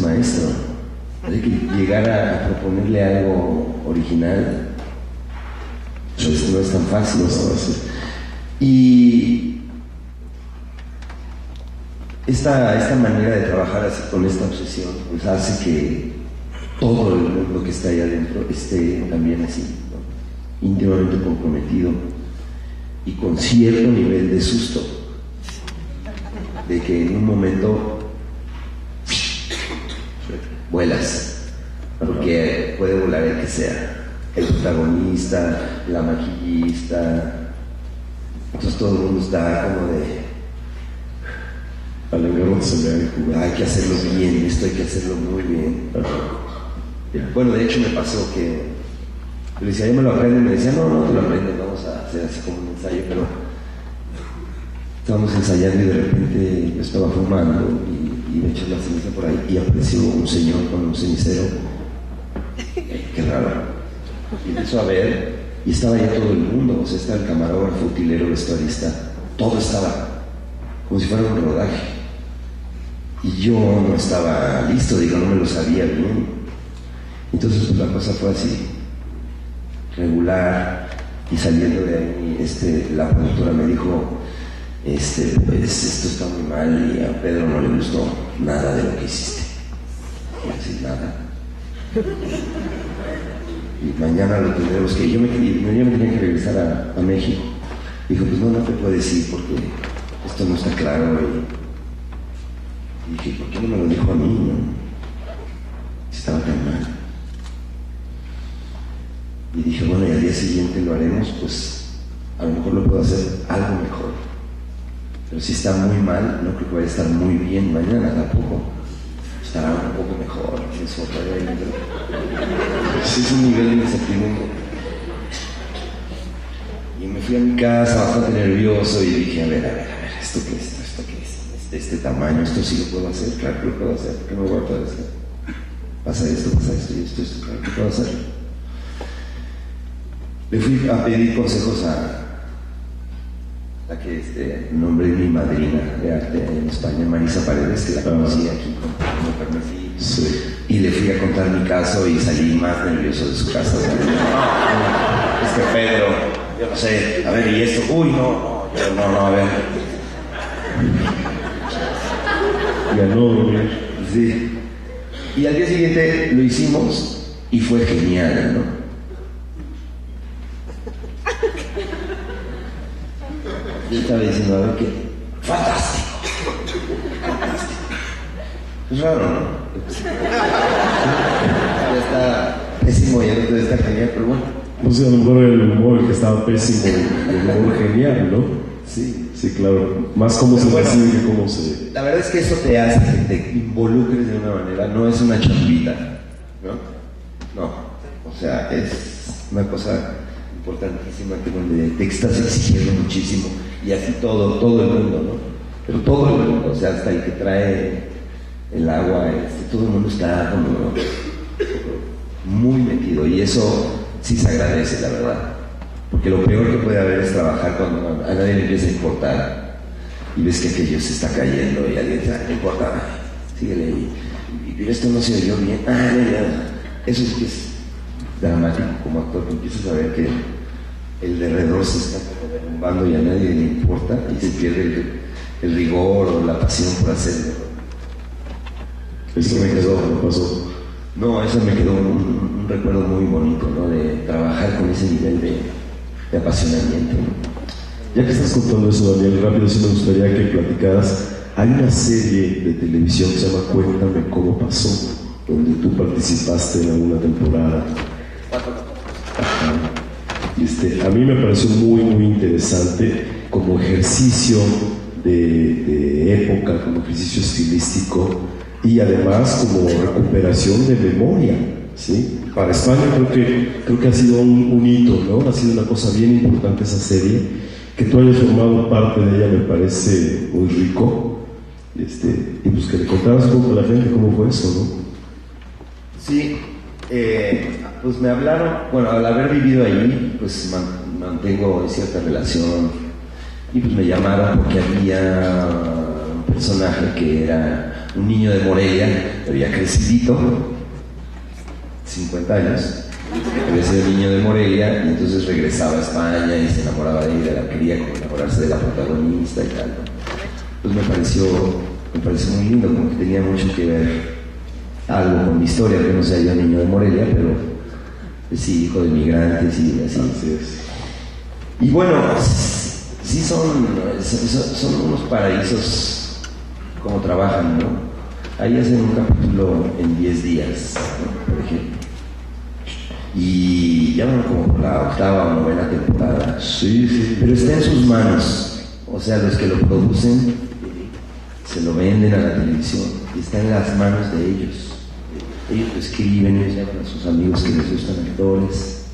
maestro. Hay que llegar a proponerle algo original, pues no es tan fácil, ¿no? Y esta manera de trabajar así con esta obsesión, pues hace que todo el mundo que está ahí adentro esté también así, ¿no? Íntimamente comprometido y con cierto nivel de susto, de que en un momento vuelas, porque puede volar el que sea, el protagonista, la maquillista, entonces todo el mundo está como de hay que hacerlo bien, esto hay que hacerlo muy bien. Bueno, de hecho me pasó que le decía, yo me lo aprendo, y me decía, no te lo aprendes, vamos a hacer así como un ensayo, pero estábamos ensayando y de repente yo estaba fumando y me eché la ceniza por ahí y apareció un señor con un cenicero, qué raro, y empezó a ver y estaba ya todo el mundo, o sea, estaba el camarógrafo, utilero, vestuarista, todo estaba como si fuera un rodaje. Y yo no estaba listo, digo, no me lo sabía bien. Entonces pues la cosa fue así, regular, y saliendo de ahí, la productora me dijo, pues esto está muy mal y a Pedro no le gustó nada de lo que hiciste. Y así, nada. Y mañana lo tendremos que... Yo me tenía que regresar a México. Dijo, pues no te puedes ir porque esto no está claro. Y dije, ¿por qué no me lo dijo a mí? No? Estaba tan mal. Y dije, bueno, y al día siguiente lo haremos, pues a lo mejor lo puedo hacer algo mejor. Pero si está muy mal, no creo que vaya a estar muy bien mañana tampoco. Estará un poco mejor. Eso, pero es un nivel de incertidumbre. Y me fui a mi casa bastante nervioso y dije, a ver, ¿esto qué es? De este tamaño, esto sí lo puedo hacer, claro que lo puedo hacer, ¿qué me voy a poder hacer? Pasa esto y esto, claro que puedo hacer. Le fui a pedir consejos a la que nombré mi madrina de arte en España, Marisa Paredes, que la conocí aquí como permití. Sí. Y le fui a contar mi caso y salí más nervioso de su casa. Pedro, yo no sé, a ver, y esto, no, a ver. Ya no, sí. Y al día siguiente lo hicimos y fue genial, ¿no? Yo estaba diciendo, a ver qué. ¡Fantástico! Es raro, ¿no? Ya está pésimo y el otro está genial, pero bueno. No sé, a lo mejor el humor que estaba pésimo, el humor genial, ¿no? Sí, claro. Más cómo se recibe que cómo se... La verdad es que eso te hace que te involucres de una manera, no es una chambita, ¿no? No, o sea, es una cosa importantísima, que donde te estás exigiendo muchísimo, y así todo el mundo, ¿no? Pero todo el mundo, o sea, hasta el que trae el agua, todo el mundo está como muy metido, y eso sí se agradece, la verdad, porque lo peor que puede haber es trabajar cuando a nadie le empieza a importar y ves que aquello se está cayendo y alguien dice, no importa, síguele, y esto no se oyó bien, eso es que es dramático como actor, que empiezas a ver que el derredor se está derrumbando y a nadie le importa y se pierde el rigor o la pasión por hacerlo. Eso me pasó. No, eso me quedó un recuerdo muy bonito, ¿no? De trabajar con ese nivel de apasionamiento, ¿no? Ya que estás contando eso, Daniel, rápido sí me gustaría que platicaras. Hay una serie de televisión que se llama Cuéntame cómo pasó, donde tú participaste en alguna temporada. A mí me pareció muy interesante como ejercicio de época, como ejercicio estilístico y además como recuperación de memoria, ¿sí? Para España creo que ha sido un hito, ¿no? Ha sido una cosa bien importante esa serie. Que tú hayas formado parte de ella me parece muy rico, y pues que le contaras un poco a la gente cómo fue eso, ¿no? Sí, pues me hablaron, bueno, al haber vivido allí, pues mantengo cierta relación, y pues me llamaron porque había un personaje que era un niño de Morelia, que había crecidito, 50 años, había sido niño de Morelia, y entonces regresaba a España y se enamoraba de ella, quería enamorarse de la protagonista y tal, ¿no? Pues me pareció muy lindo, como que tenía mucho que ver algo con mi historia, que no sea yo niño de Morelia, pero sí, hijo de inmigrantes y así. Y bueno, sí son unos paraísos como trabajan, ¿no? Ahí hacen un capítulo en 10 días, ¿no? Por ejemplo. Y ya van como por la 8ª o 9ª temporada. Sí. Pero está en sus manos. O sea, los que lo producen se lo venden a la televisión y está en las manos de ellos. Ellos lo escriben, ellos llaman a sus amigos que les gustan actores,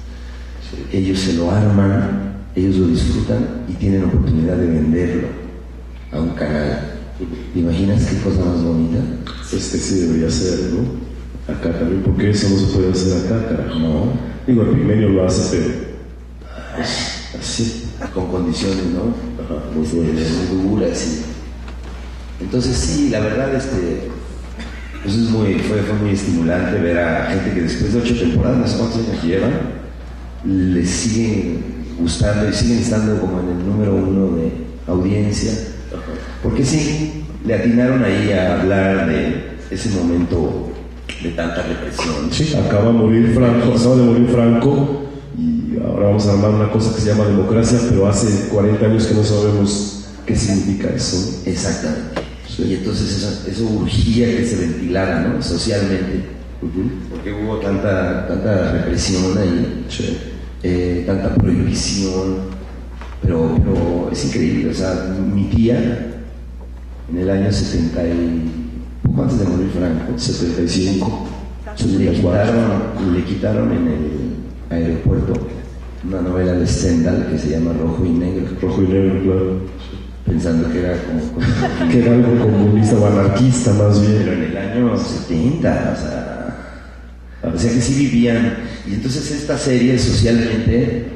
ellos se lo arman, ellos lo disfrutan y tienen oportunidad de venderlo a un canal. ¿Te imaginas qué cosa más bonita? Sí debería ser, ¿no? Acá también, porque eso no se puede hacer acá, carajo. No. Digo, el Pimenio lo hace, pero así. Con condiciones, ¿no? Ajá, muy duras. Y entonces sí, la verdad, pues fue muy estimulante ver a gente que después de 8 temporadas, no sé cuántos años llevan, les siguen gustando y siguen estando como en el número 1 de audiencia. Porque sí, le atinaron ahí a hablar de ese momento de tanta represión. Sí, acaba de morir Franco y ahora vamos a armar una cosa que se llama democracia, pero hace 40 años que no sabemos qué significa eso. Exactamente. Sí. Y entonces eso urgía que se ventilara, ¿no? Socialmente. Porque hubo tanta represión ahí, tanta prohibición, pero es increíble. O sea, mi tía en el año 70 poco antes de morir Franco, 75, le quitaron en el aeropuerto una novela de Stendhal que se llama Rojo y Negro. Rojo y Negro, claro. Pensando que era como que era algo comunista o anarquista más bien. Pero en el año 70, o sea que sí vivían. Y entonces esta serie socialmente,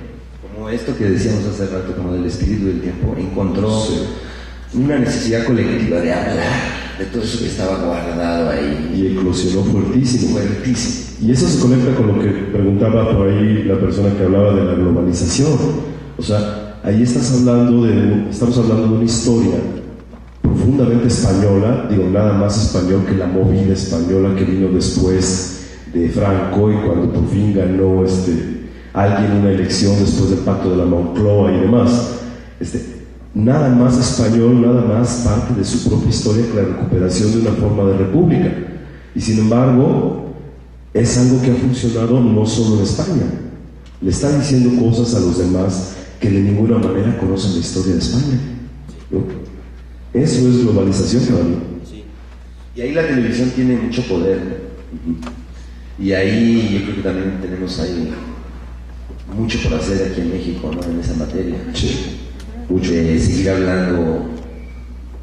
como esto que decíamos hace rato, como del espíritu del tiempo, encontró una necesidad colectiva de hablar de todo eso que estaba guardado ahí. Y eclosionó fuertísimo. Y eso se conecta con lo que preguntaba por ahí la persona que hablaba de la globalización. O sea, ahí estamos hablando de una historia profundamente española, digo, nada más español que la movida española que vino después de Franco y cuando por fin ganó alguien una elección después del pacto de la Moncloa y demás. Nada más español, nada más parte de su propia historia que la recuperación de una forma de república. Y sin embargo, es algo que ha funcionado no solo en España. Le están diciendo cosas a los demás que de ninguna manera conocen la historia de España, ¿no? Eso es globalización para mí. Sí. Y ahí la televisión tiene mucho poder. Y ahí yo creo que también tenemos ahí mucho por hacer aquí en México, ¿no? En esa materia. Sí. Mucho. De seguir hablando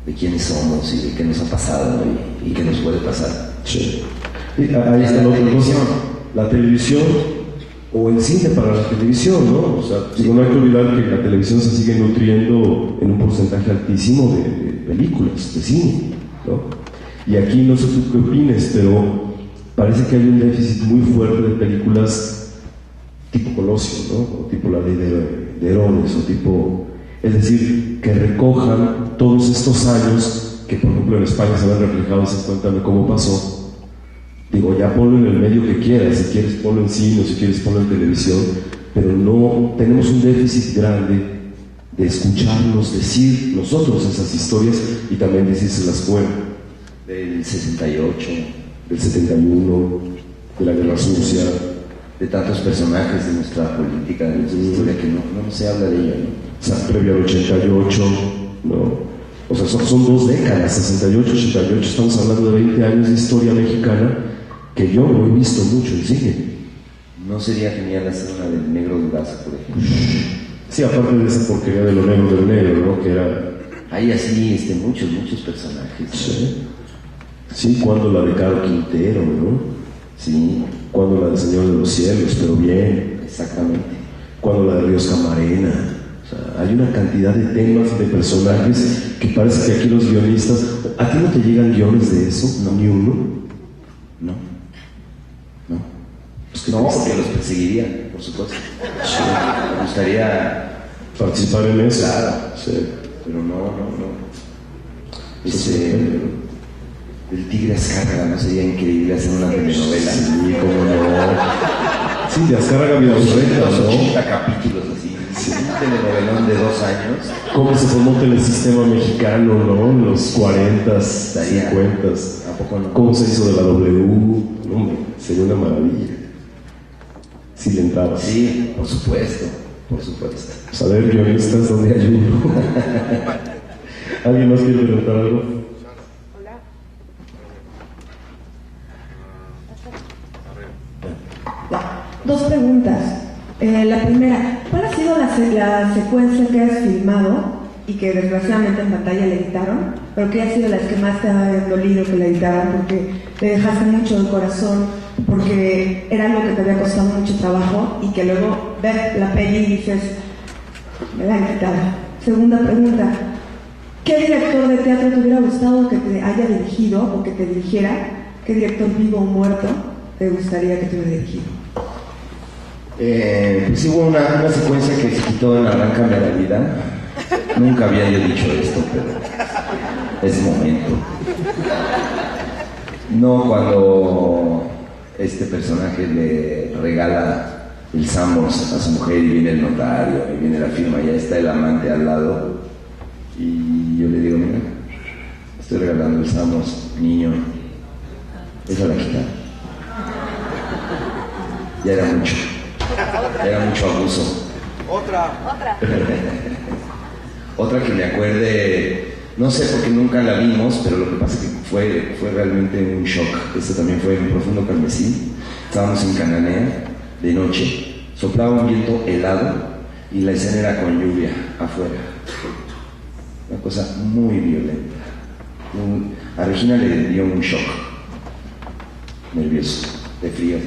de quiénes somos y de qué nos ha pasado y qué nos puede pasar. Sí. Y ahí está la otra cosa. La televisión o el cine para la televisión, ¿no? O sea, no hay que olvidar que la televisión se sigue nutriendo en un porcentaje altísimo de películas, de cine, ¿no? Y aquí no sé tú qué opines, pero parece que hay un déficit muy fuerte de películas tipo Colosio, ¿no? O tipo La Ley de Herodes, o tipo... Es decir, que recojan todos estos años que, por ejemplo, en España se ven reflejados en Cuéntame Cómo Pasó. Digo, ya ponlo en el medio que quieras, si quieres ponlo en cine o si quieres ponlo en televisión, pero no tenemos un déficit grande de escucharlos decir nosotros esas historias y también decírselas fuera. Del 68, del 71, de la Guerra Sucia, de tantos personajes de nuestra política, de nuestra historia que no se habla de ello, ¿no? O sea, previo al 88, ¿no? O sea, son 2 décadas, 68, 88, estamos hablando de 20 años de historia mexicana que yo no he visto mucho en cine. ¿No sería genial hacer una del Negro Durazo, por ejemplo? Sí, aparte de esa porquería de lo negro del negro, ¿no? Que era... Hay así muchos personajes, ¿no? Sí. Sí, cuando la de Caro Quintero, ¿no? Sí. Cuando la del Señor de los Cielos, pero bien. Exactamente. Cuando la de Ríos Camarena. O sea, hay una cantidad de temas, de personajes que parece que aquí los guionistas... ¿A ti no te llegan guiones de eso? No. ¿Ni uno? No. Pues no, porque los perseguirían, por supuesto. Sí. Me gustaría participar en eso. Claro, sí. Pero no. El Tigre Azcárraga, ¿no sería increíble hacer una telenovela? Sí, cómo no. Sí, de Azcárraga Vidaurreta, ¿no? 80 capítulos así. Sí. Un telenovelón de 2 años. Cómo se formó un telesistema mexicano, ¿no? En los 40s, 50s. ¿A poco no? Cómo se hizo de la W. Hombre, sería una maravilla. Si le entrabas. Sí, por supuesto. Pues a ver, guionistas, ¿dónde hay uno? ¿Alguien más quiere preguntar algo? Dos preguntas. La primera, ¿cuál ha sido la secuencia que has filmado y que desgraciadamente en pantalla le editaron, pero que ha sido las que más te ha dolido que le editaran porque le dejaste mucho del corazón, porque era algo que te había costado mucho trabajo y que luego ver la peli y dices, me la han quitado? Segunda pregunta, ¿qué director de teatro te hubiera gustado que te haya dirigido o que te dirigiera? ¿Qué director vivo o muerto te gustaría que te hubiera dirigido? Pues hubo una secuencia que se quitó en Arráncame la Vida. Nunca había yo dicho esto, pero es momento. No, cuando este personaje le regala el Samos a su mujer y viene el notario y viene la firma, ya está el amante al lado y yo le digo, mira, estoy regalando el Samos, niño, esa la quita. Ya era mucho abuso. Otra que me acuerde, no sé porque nunca la vimos, pero lo que pasa es que fue realmente un shock. Esto también fue en Profundo Carmesí. Estábamos en Cananea de noche, soplaba un viento helado y la escena era con lluvia afuera. Una cosa muy violenta. A Regina le dio un shock, nervioso, de frío.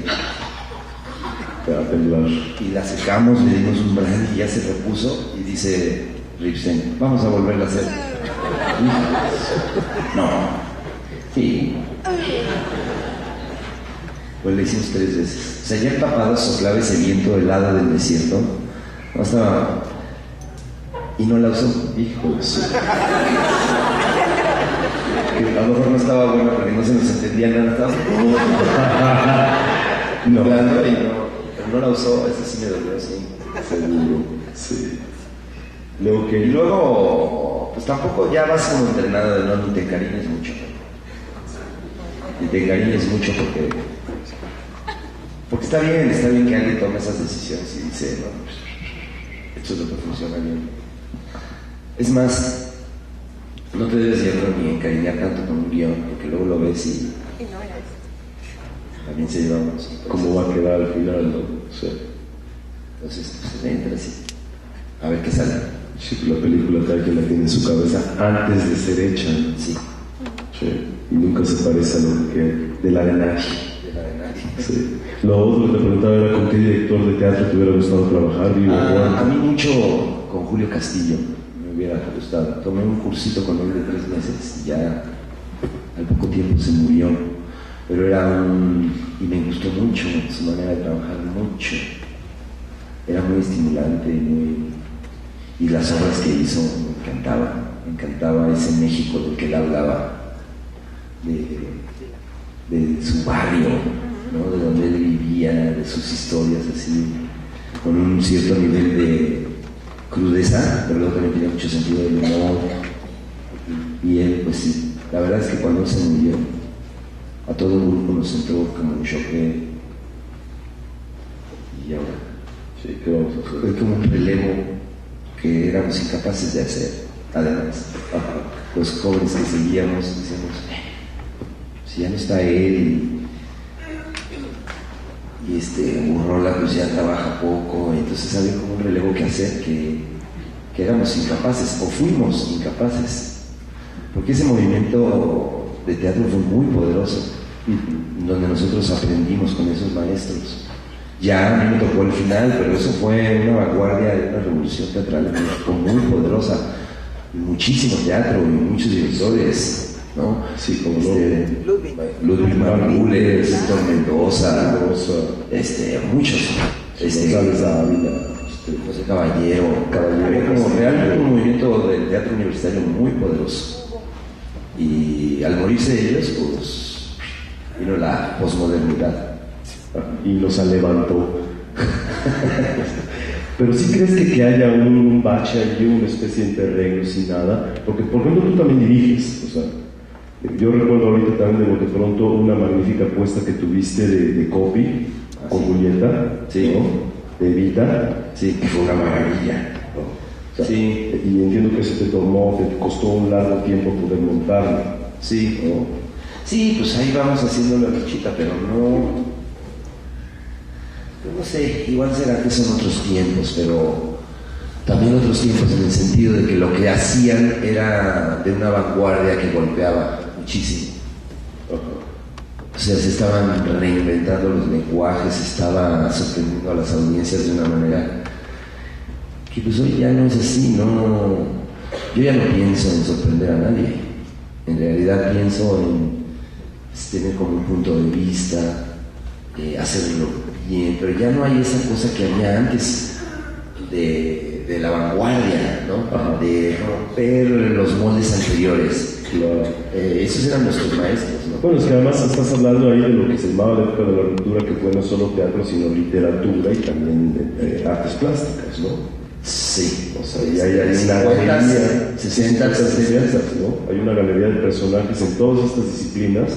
Y la secamos, le dimos un brandy y ya se repuso y dice Ripstein, vamos a volverla a hacer. No. Sí. Pues le hicimos 3 veces. O sea, ya empapado soplaba ese viento helado del desierto. No estaba... Y no la usó. Hijo de su... A lo mejor no estaba bueno porque no se nos entendía nada. Estaba... No. No la usó, esa sí me dolió, sí. Seguro, sí. Y luego, pues tampoco ya vas como entrenado de no, ni te encariñes mucho. Ni te encariñes mucho porque está bien que alguien tome esas decisiones y dice, no, pues, esto es lo que funciona bien. Es más, no te debes llevar ni encariñar tanto con un guión, porque luego lo ves y también se lleva más. ¿Cómo va a quedar al final, no? Sí. Entonces, pues entra así, a ver qué sale. Sí, la película cada quien la tiene en su cabeza antes de ser hecha. Sí. Sí. Y nunca se parece a lo que de la de nadie. Sí. Lo otro que te preguntaba era con qué director de teatro te hubiera gustado trabajar. A mí mucho con Julio Castillo me hubiera gustado. Tomé un cursito con él de 3 meses y ya al poco tiempo se murió. Pero y me gustó mucho su manera de trabajar, mucho. Era muy estimulante y las obras que hizo me encantaba ese México del que él hablaba, de su barrio, ¿no? De donde él vivía, de sus historias así, con un cierto nivel de crudeza, pero luego también tenía mucho sentido del humor. Y él, pues sí, la verdad es que cuando se murió, a todo el grupo nos entró como un shock y ahora, sí, ¿qué vamos a hacer? fue como un relevo que éramos incapaces de hacer. Además, los jóvenes que seguíamos decíamos, si ya no está él y Urrola pues ya trabaja poco, entonces había como un relevo que hacer que éramos incapaces, o fuimos incapaces, porque ese movimiento de teatro fue muy poderoso, donde nosotros aprendimos con esos maestros. Ya a mí me tocó el final, pero eso fue una vanguardia de una revolución teatral en México muy poderosa, muchísimo teatro y muchos directores, ¿no? Sí, como Ludwig Margules, Héctor Mendoza, muchos, González Ávila, José Caballero. Había como realmente un movimiento del teatro universitario muy poderoso. Y al morirse ellos, pues vino la posmodernidad y los levantó. Pero ¿sí crees que haya un bache allí, una especie de interregno sin nada? Porque, por ejemplo, tú también diriges, o sea, yo recuerdo ahorita también de pronto una magnífica puesta que tuviste de Copy con Julieta, sí, ¿no? De Evita, sí, que fue una maravilla, ¿no? O sea, sí. Y entiendo que eso te costó un largo tiempo poder montarlo. Sí, ¿no? Sí, pues ahí vamos haciendo la luchita, pero no sé, igual será que son otros tiempos, pero también otros tiempos en el sentido de que lo que hacían era de una vanguardia que golpeaba muchísimo. O sea, se estaban reinventando los lenguajes, se estaba sorprendiendo a las audiencias de una manera que pues hoy ya no es así, ¿no? Yo ya no pienso en sorprender a nadie, en realidad pienso en tener como un punto de vista, hacerlo bien, pero ya no hay esa cosa que había antes de la vanguardia, ¿no? De romper los moldes anteriores. Claro. Esos eran nuestros maestros, ¿no? Bueno, es que además estás hablando ahí de lo que se llamaba la época de la ruptura, que fue no solo teatro, sino literatura y también artes plásticas, ¿no? Sí. O sea, y hay una 50, galería, 60, 70, ¿no? Hay una galería de personajes en todas estas disciplinas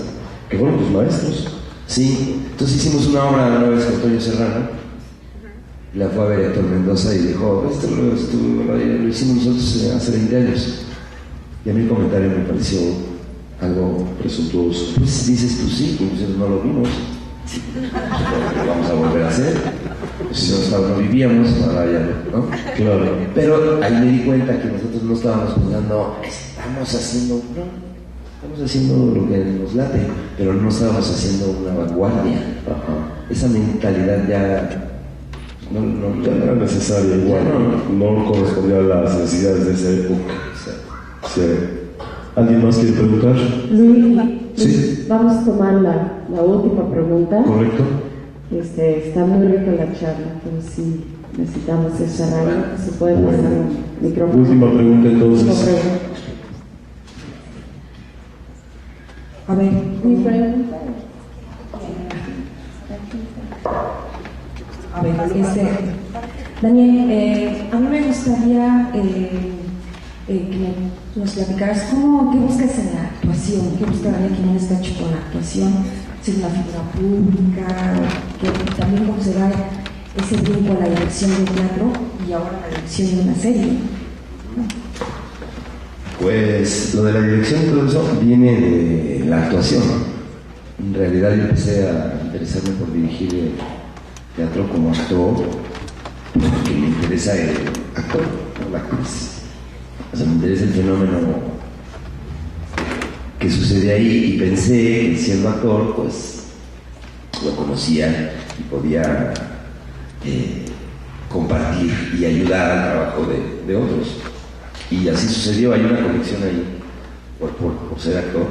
que fueron tus maestros. Sí, entonces hicimos una obra una vez con Toño Serrano, la fue a ver Héctor Mendoza y dijo, esto lo hicimos nosotros hace 20 años. Y a mí el comentario me pareció algo presuntuoso. Pues dices tú sí, pues nosotros no lo vimos, lo vamos a volver a hacer. Si nosotros no vivíamos, ahora ya no. Claro. Pero ahí me di cuenta que nosotros no estábamos pensando, estamos haciendo lo que nos late, pero no estábamos haciendo una vanguardia. Esa mentalidad ya no era necesaria, igual no correspondía a las necesidades de esa época. Sí. ¿Alguien más quiere preguntar? Luis, sí. Vamos a tomar la última pregunta. Correcto. Está muy rica la charla, pero sí necesitamos cerrar. ¿Se puede pasar el micrófono? Última pregunta entonces. A ver, mi pregunta. A ver, Daniel, a mí me gustaría que nos platicaras qué buscas en la actuación, qué busca Daniel Jiménez Cacho con la actuación, si es una figura pública, que también cómo se da ese tiempo a la dirección de teatro y ahora la dirección de una serie. Pues lo de la dirección y todo eso viene de la actuación. En realidad yo empecé a interesarme por dirigir teatro como actor porque me interesa el actor, no la actriz. O sea, me interesa el fenómeno que sucede ahí, y pensé que siendo actor, pues lo conocía y podía compartir y ayudar al trabajo de otros. Y así sucedió. Hay una conexión ahí por ser actor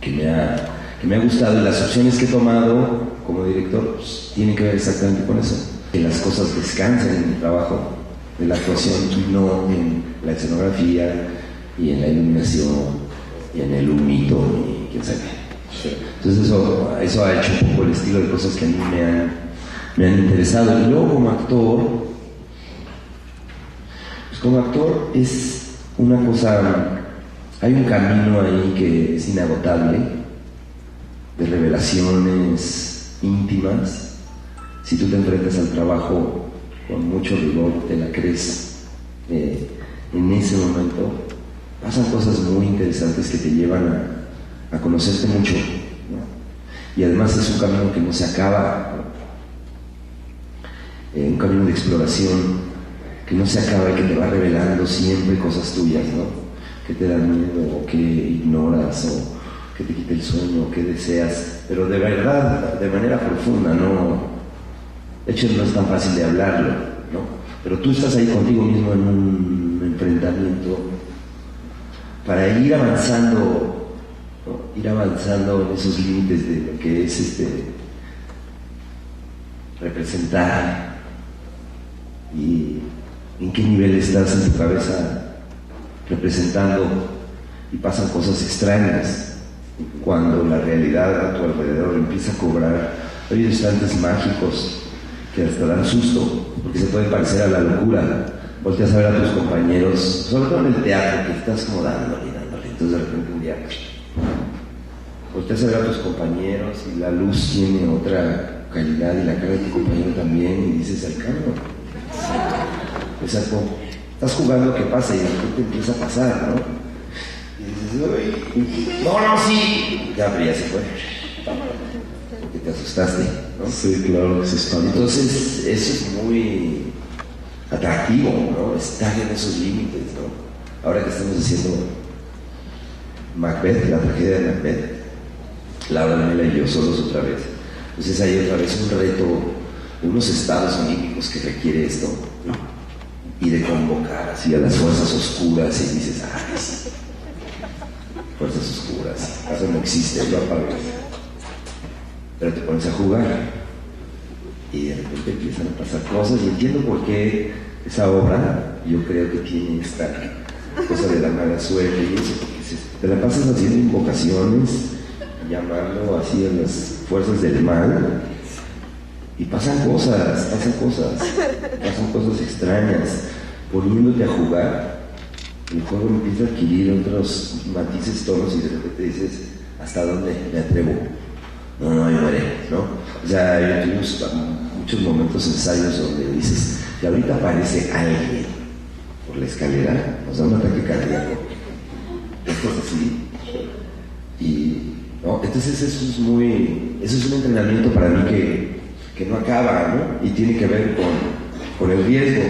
que me ha gustado, y las opciones que he tomado como director pues, tienen que ver exactamente con eso, que las cosas descansen en el trabajo de la actuación y no en la escenografía y en la iluminación y en el humito y quién sabe. Entonces eso ha hecho un poco el estilo de cosas que a mí me han interesado. Y luego como actor es una cosa, hay un camino ahí que es inagotable, de revelaciones íntimas. Si tú te enfrentas al trabajo con mucho rigor, te la crees en ese momento, pasan cosas muy interesantes que te llevan a conocerte mucho, ¿no? Y además es un camino que no se acaba, ¿no? Un camino de exploración que no se acaba y que te va revelando siempre cosas tuyas, ¿no? Que te dan miedo, o que ignoras, o que te quita el sueño, o que deseas, pero de verdad, de manera profunda, ¿no? De hecho, no es tan fácil de hablarlo, ¿no? Pero tú estás ahí contigo mismo en un enfrentamiento para ir avanzando, ¿no? Ir avanzando en esos límites de lo que es representar, y en qué nivel estás en tu cabeza representando, y pasan cosas extrañas cuando la realidad a tu alrededor empieza a cobrar. Hay instantes mágicos que hasta dan susto, porque se pueden parecer a la locura. Volteas a ver a tus compañeros, sobre todo en el teatro, que estás como dándole, entonces de repente un día volteas a ver a tus compañeros y la luz tiene otra calidad y la cara de tu compañero también, y dices, al cambio, exacto, estás jugando que pasa y de repente empieza a pasar, ¿no? Y dices, uy, no, sí, ya, pero ya se fue, porque te asustaste, ¿no? Sí, claro, se espanta. Entonces, eso es muy atractivo, ¿no? Estar en esos límites, ¿no? Ahora que estamos haciendo Macbeth, la tragedia de Macbeth, Laura Mela y yo solos otra vez. Entonces hay otra vez un reto de unos estados anímicos que requiere esto, ¿no? Y de convocar así a las fuerzas oscuras, y dices, ay, sí, fuerzas oscuras, eso no existe, lo apagas. Pero te pones a jugar y de repente empiezan a pasar cosas, y entiendo por qué esa obra, yo creo que tiene esta cosa de la mala suerte y eso, porque te la pasas haciendo invocaciones, llamando así a las fuerzas del mal, y pasan cosas extrañas, poniéndote a jugar. El juego empieza a adquirir otros matices, tonos, y de repente dices, ¿hasta dónde me atrevo? No, yo veré, ¿no? O sea, yo tuvimos muchos momentos, ensayos donde dices, que ahorita aparece alguien por la escalera, nos da un ataque cardíaco, esto es así, y ¿no? Entonces eso es un entrenamiento para mí que no acaba, ¿no? Y tiene que ver con el riesgo,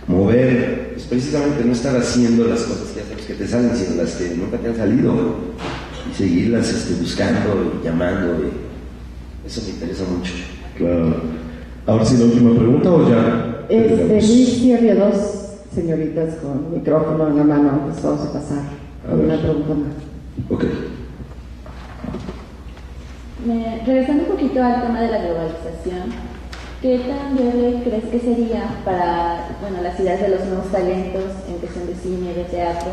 mover, pues precisamente no estar haciendo las cosas que te salen, sino las que nunca te han salido, y seguirlas buscando y llamando, y eso me interesa mucho. Claro. Ahora sí, la última pregunta, ¿o ya? Luis, sí había dos señoritas con micrófono en la mano, pues vamos a pasar a una pregunta más. Ok. Regresando un poquito al tema de la globalización, ¿qué tan breve crees que sería para las ideas de los nuevos talentos en cuestión de cine, de teatro,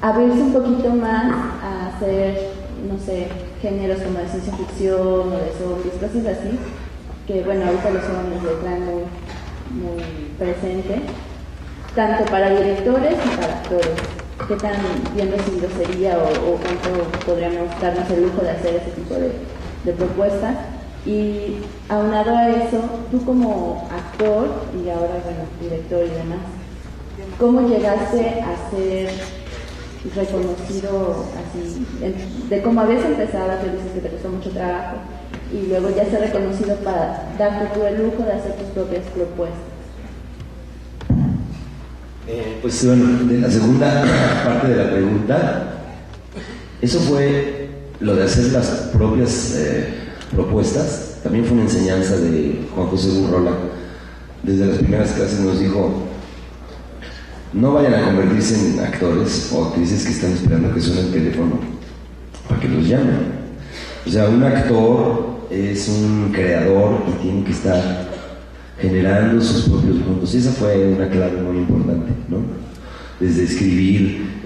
abrirse un poquito más a hacer, no sé, géneros como de ciencia ficción o de zombies, cosas así, que ahorita los zombies lo traen muy presente, tanto para directores y para actores? ¿Qué tan bien recibido sería o cuánto podríamos darnos el lujo de hacer ese tipo de propuestas? Y aunado a eso, tú como actor y ahora director y demás, ¿cómo llegaste a ser reconocido así, de cómo habías empezado, que dices que te costó mucho trabajo, y luego ya ser reconocido para darte tú el lujo de hacer tus propias propuestas? Pues bueno, de la segunda parte de la pregunta, eso fue lo de hacer las propias propuestas, también fue una enseñanza de Juan José Burrola. Desde las primeras clases nos dijo: no vayan a convertirse en actores o actrices que están esperando que suene el teléfono para que los llamen. O sea, un actor es un creador y tiene que estar generando sus propios mundos. Esa fue una clave muy importante, ¿no? Desde escribir,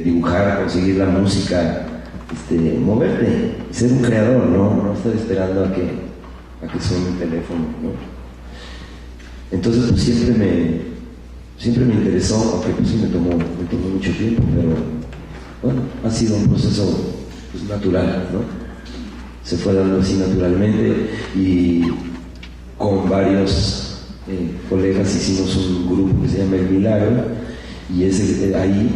dibujar, conseguir la música, moverte, ser un creador, no estar esperando a que suene el teléfono, ¿no? Entonces pues siempre me interesó, aunque pues sí me tomó mucho tiempo, pero bueno, ha sido un proceso pues natural, ¿no? Se fue dando así naturalmente, y con varios colegas hicimos un grupo que se llama El Milagro, y ahí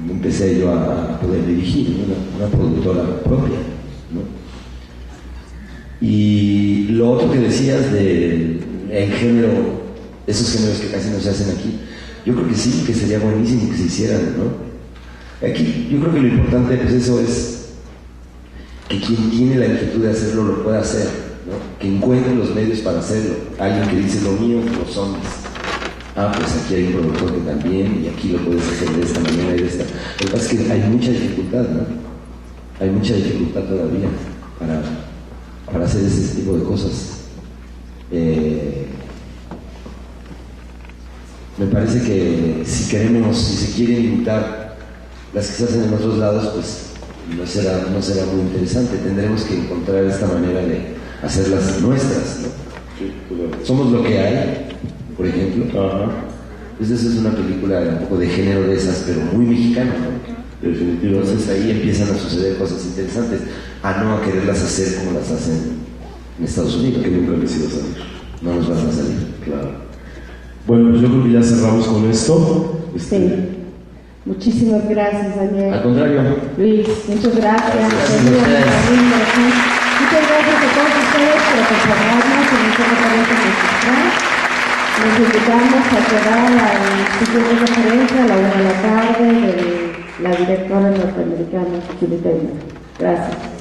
empecé yo a poder dirigir, ¿no? una productora propia, ¿no? Y lo otro que decías del género, esos géneros que casi no se hacen aquí, yo creo que sí, que sería buenísimo que se hicieran, ¿no? Aquí yo creo que lo importante pues eso es que quien tiene la inquietud de hacerlo lo pueda hacer, ¿no? Que encuentre los medios para hacerlo. Alguien que dice: lo mío, los zombies. Pues aquí hay un productor que también, y aquí lo puedes hacer de esta manera y de esta. Lo que pasa es que hay mucha dificultad, ¿no? Hay mucha dificultad todavía para hacer ese tipo de cosas. Me parece que si se quieren imitar las que se hacen en otros lados, pues no será muy interesante. Tendremos que encontrar esta manera de hacerlas nuestras, ¿no? Somos lo que hay, por ejemplo. Entonces es una película un poco de género de esas, pero muy mexicana, ¿no? Definitivamente. Entonces ahí empiezan a suceder cosas interesantes, a quererlas hacer como las hacen en Estados Unidos, que nunca les iba a salir. No nos van a salir. Claro. Bueno, pues yo creo que ya cerramos con esto. Sí. Muchísimas gracias, Daniel. Al contrario. Luis, muchas gracias. Gracias muchas gracias a todos ustedes por acompañarnos en esta conferencia magistral. Nos invitamos a quedar al siguiente conferencia a la 1 de la tarde de la directora norteamericana, Julie Taylor. Gracias.